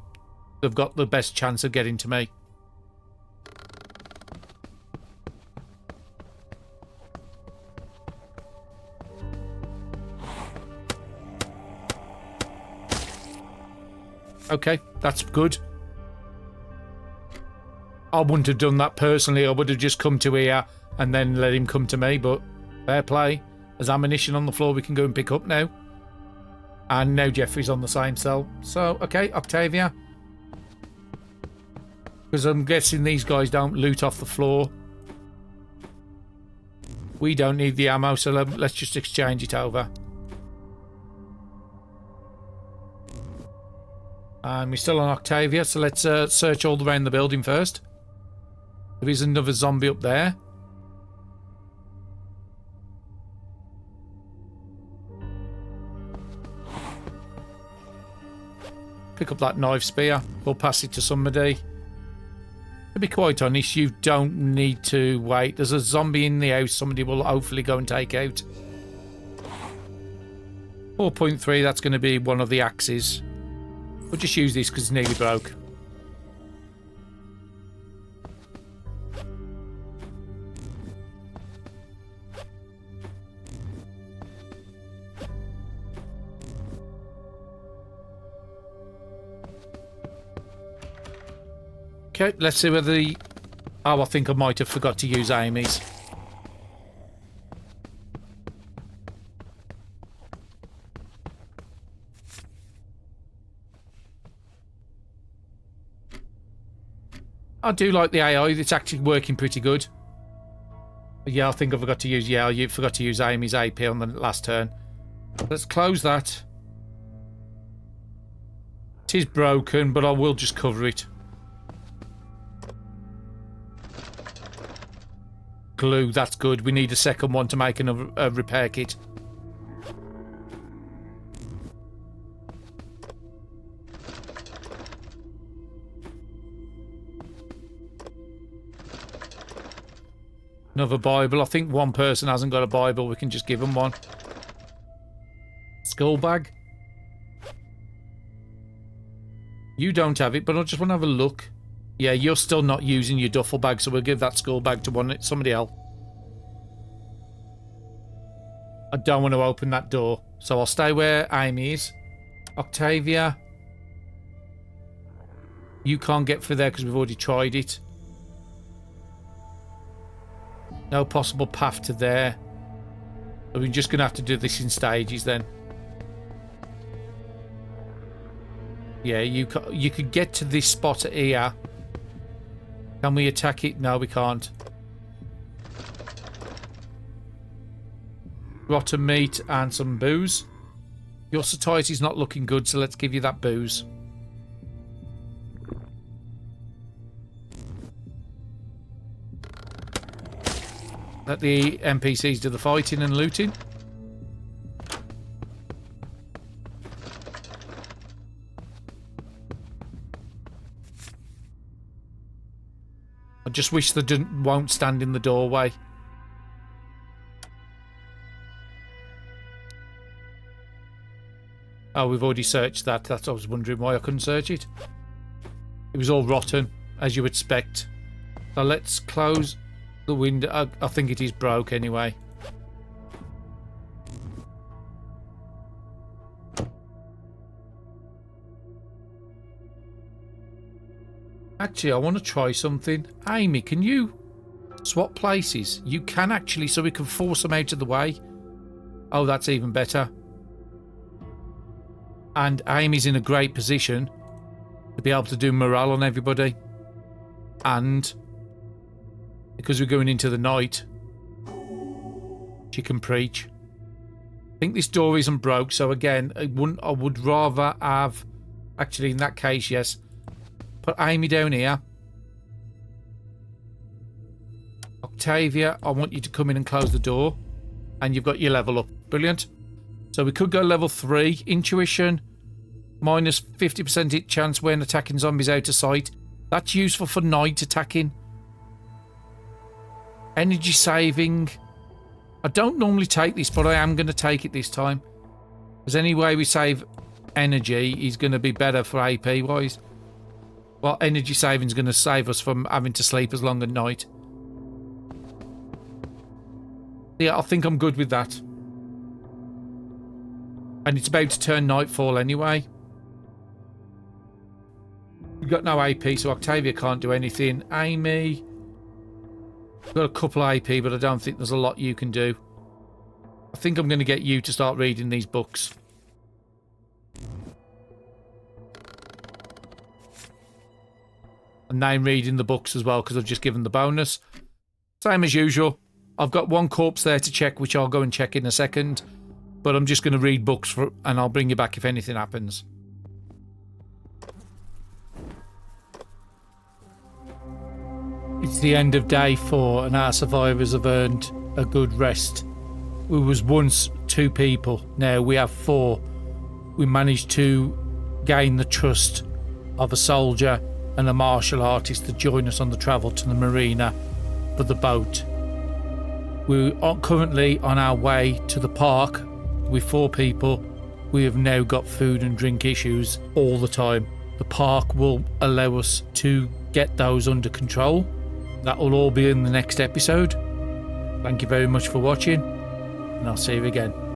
they've got the best chance of getting to me. Okay, that's good. I wouldn't have done that personally. I would have just come to here and then let him come to me, but fair play. There's ammunition on the floor we can go and pick up now. And now Jeffrey's on the same cell. So, okay, Octavia. Because I'm guessing these guys don't loot off the floor. We don't need the ammo, so let's just exchange it over. And we're still on Octavia, so let's search all around the building first. There is another zombie up there. Pick up that knife spear. We'll pass it to somebody. To be quite honest, you don't need to wait. There's a zombie in the house somebody will hopefully go and take out. 4.3, that's going to be one of the axes. We'll just use this because it's nearly broke. Okay, let's see whether the... Oh, I think I might have forgot to use Amy's. I do like the AI. It's actually working pretty good. Yeah, I think I forgot to use... Yeah, you forgot to use Amy's AP on the last turn. Let's close that. It is broken, but I will just cover it. Glue, that's good. We need a second one to make another repair kit. Another Bible. I think one person hasn't got a Bible. We can just give them one. Skull bag. You don't have it, but I just want to have a look. Yeah, you're still not using your duffel bag, so we'll give that skull bag to somebody else. I don't want to open that door, so I'll stay where Amy is. Octavia. You can't get through there because we've already tried it. No possible path to there. So we're just going to have to do this in stages then. Yeah, you could get to this spot here. Can we attack it? No, we can't. Rotten meat and some booze. Your satiety's not looking good, so let's give you that booze. Let the NPCs do the fighting and looting. I just wish they won't stand in the doorway. Oh, we've already searched that. That's I was wondering why I couldn't search it. It was all rotten, as you would expect. So let's close the window. I think it is broke anyway. Actually, I want to try something. Amy, can you swap places? You can actually, so we can force them out of the way. Oh, that's even better. And Amy's in a great position to be able to do morale on everybody. And because we're going into the night, she can preach. I think this door isn't broke, so again, I would rather have, actually in that case, yes, put Amy down here. Octavia, I want you to come in and close the door, and you've got your level up. Brilliant. So we could go level 3, intuition, minus 50% hit chance when attacking zombies out of sight. That's useful for night attacking. Energy saving. I don't normally take this, but I am going to take it this time. Because any way we save energy is going to be better for AP wise. Well, energy saving is going to save us from having to sleep as long at night. Yeah, I think I'm good with that. And it's about to turn nightfall anyway. We've got no AP, so Octavia can't do anything. Amy, we've got a couple of AP, but I don't think there's a lot you can do. I think I'm going to get you to start reading these books. And now reading the books as well, because I've just given the bonus. Same as usual. I've got one corpse there to check, which I'll go and check in a second. But I'm just going to read books, and I'll bring you back if anything happens. It's the end of day 4, and our survivors have earned a good rest. We was once 2 people, now we have 4. We managed to gain the trust of a soldier and a martial artist to join us on the travel to the marina for the boat. We are currently on our way to the park with 4 people. We have now got food and drink issues all the time. The park will allow us to get those under control. That will all be in the next episode. Thank you very much for watching, and I'll see you again.